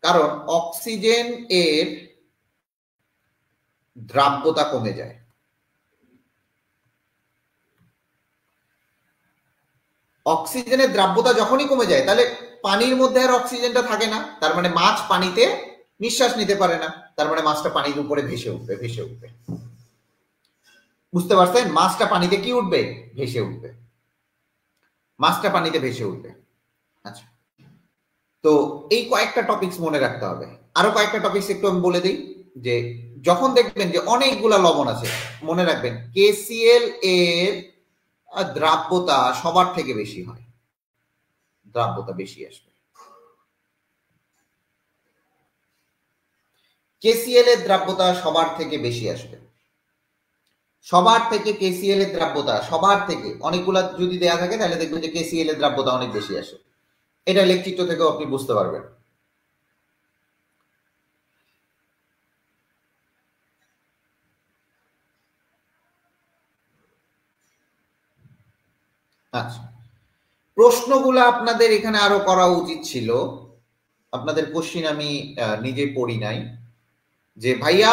কারণ অক্সিজেন এর দ্রাব্যতা কমে যায়, অক্সিজেনের দ্রাব্যতা যখনই কমে যায় তাহলে পানির মধ্যে আর অক্সিজেনটা থাকে না, তার মানে মাছ পানিতে নিঃশ্বাস নিতে পারে না, তার মানে মাছটা পানির উপরে ভেসে উঠবে। বুঝতে পারছেন? মাছটা পানিতে কি উঠবে? ভেসে উঠবে। মাছটা পানিতে ভেসে উঠবে। আচ্ছা, তো এই কয়েকটা টপিকস মনে রাখতে হবে। আরো কয়েকটা টপিকস একটু আমি বলে দিই, যে যখন দেখবেন যে অনেকগুলা লবণ আছে, মনে রাখবেন KCl এর দ্রাব্যতা সবার থেকে বেশি হয়, দ্রাব্যতা বেশি আসবে। KCl এর দ্রাব্যতা সবার থেকে বেশি আসবে, সবার থেকে KCl এর দ্রাব্যতা সবার থেকে। অনেকগুলা যদি দেয়া থাকে তাহলে দেখবেন যে KCl এর দ্রাব্যতা অনেক বেশি আসে। এটা লেখচিত্র থেকেও আপনি বুঝতে পারবেন। আচ্ছা, প্রশ্নগুলো আপনাদের এখানে আরো করা উচিত ছিল। আপনাদের কোশ্চিন আমি নিজে পড়ি নাই, যে ভাইয়া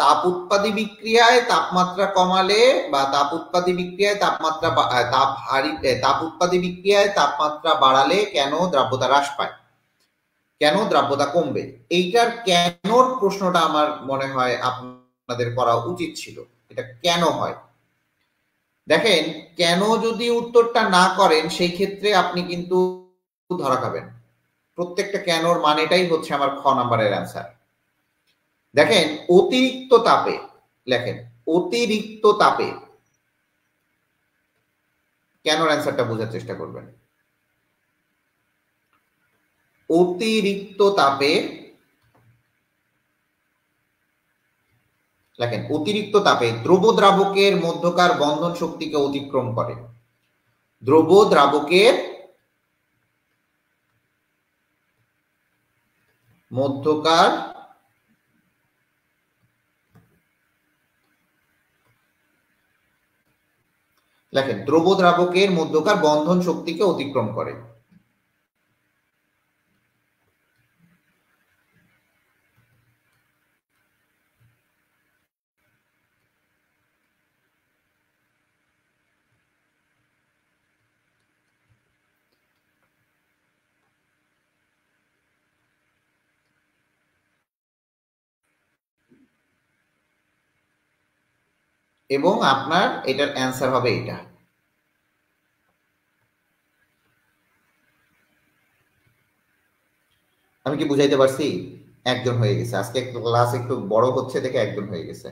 তাপ উৎপাদী বিক্রিয়ায় তাপমাত্রা কমালে বা তাপ উৎপাদী বিক্রিয়ায় তাপমাত্রা তাপ উৎপাদী বিক্রিয়ায় তাপমাত্রা বাড়ালে কেন দ্রাব্যতা হ্রাস পায়, কেন দ্রাব্যতা কমবে, এইটার কেনর প্রশ্নটা আমার মনে হয় আপনাদের করা উচিত ছিল। এটা কেন হয়? দেখেন, কেন যদি উত্তরটা না করেন সেই ক্ষেত্রে আপনি কিন্তু ধরা খাবেন। প্রত্যেকটা কেনর মানেটাই হচ্ছে আমার খ নাম্বারের অ্যান্সার। দেখেন, অতিরিক্ত তাপে, লেখেন অতিরিক্ত তাপে, কেনর অ্যান্সারটা বোঝার চেষ্টা করবেন। অতিরিক্ত তাপে, লেখেন অতিরিক্ত তাপে দ্রব দ্রাবকের মধ্যকার বন্ধন শক্তিকে অতিক্রম করে। দ্রব দ্রাবকের মধ্যকার লেখেন দ্রব দ্রাবকের মধ্যকার বন্ধন শক্তিকে অতিক্রম করে। এবং আপনার এটার অ্যান্সার হবে এটা। আমি কি বুঝাইতে পারছি? একজন হয়ে গেছে, আজকে ক্লাস একটু বড় হচ্ছে দেখে একজন হয়ে গেছে,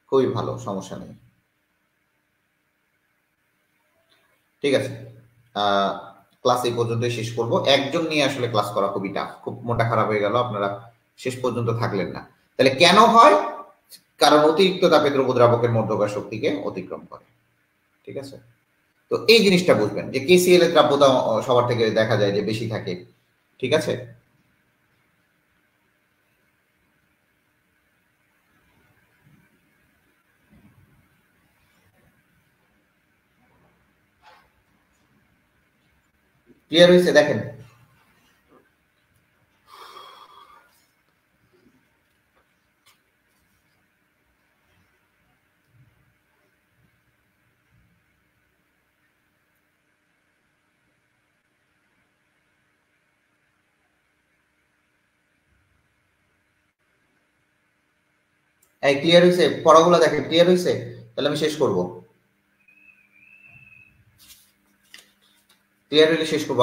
খুবই ভালো, সমস্যা নেই। ঠিক আছে, ক্লাস এই পর্যন্তই শেষ করব। একজন নিয়ে আসলে ক্লাস করা খুবই টাফ, খুব মনটা খারাপ হয়ে গেল আপনারা শেষ পর্যন্ত থাকলেন না। তাহলে কেন হয়? কারণ অতিরিক্ত তাপে দ্রব দ্রাবকের মধ্যকার শক্তিকে অতিক্রম করে। ঠিক আছে, তো এই জিনিসটা বুঝবেন যে KCl এর দ্রাব্যতা সবার থেকে দেখা যায় যে বেশি থাকে। ঠিক আছে, ক্লিয়ার হয়েছে? দেখেন, এই ক্লিয়ার হয়েছে? পড়াগুলো দেখেন ক্লিয়ার হয়েছে? তাহলে আমি শেষ করব। ক্লিয়ার হলে শেষ করবো।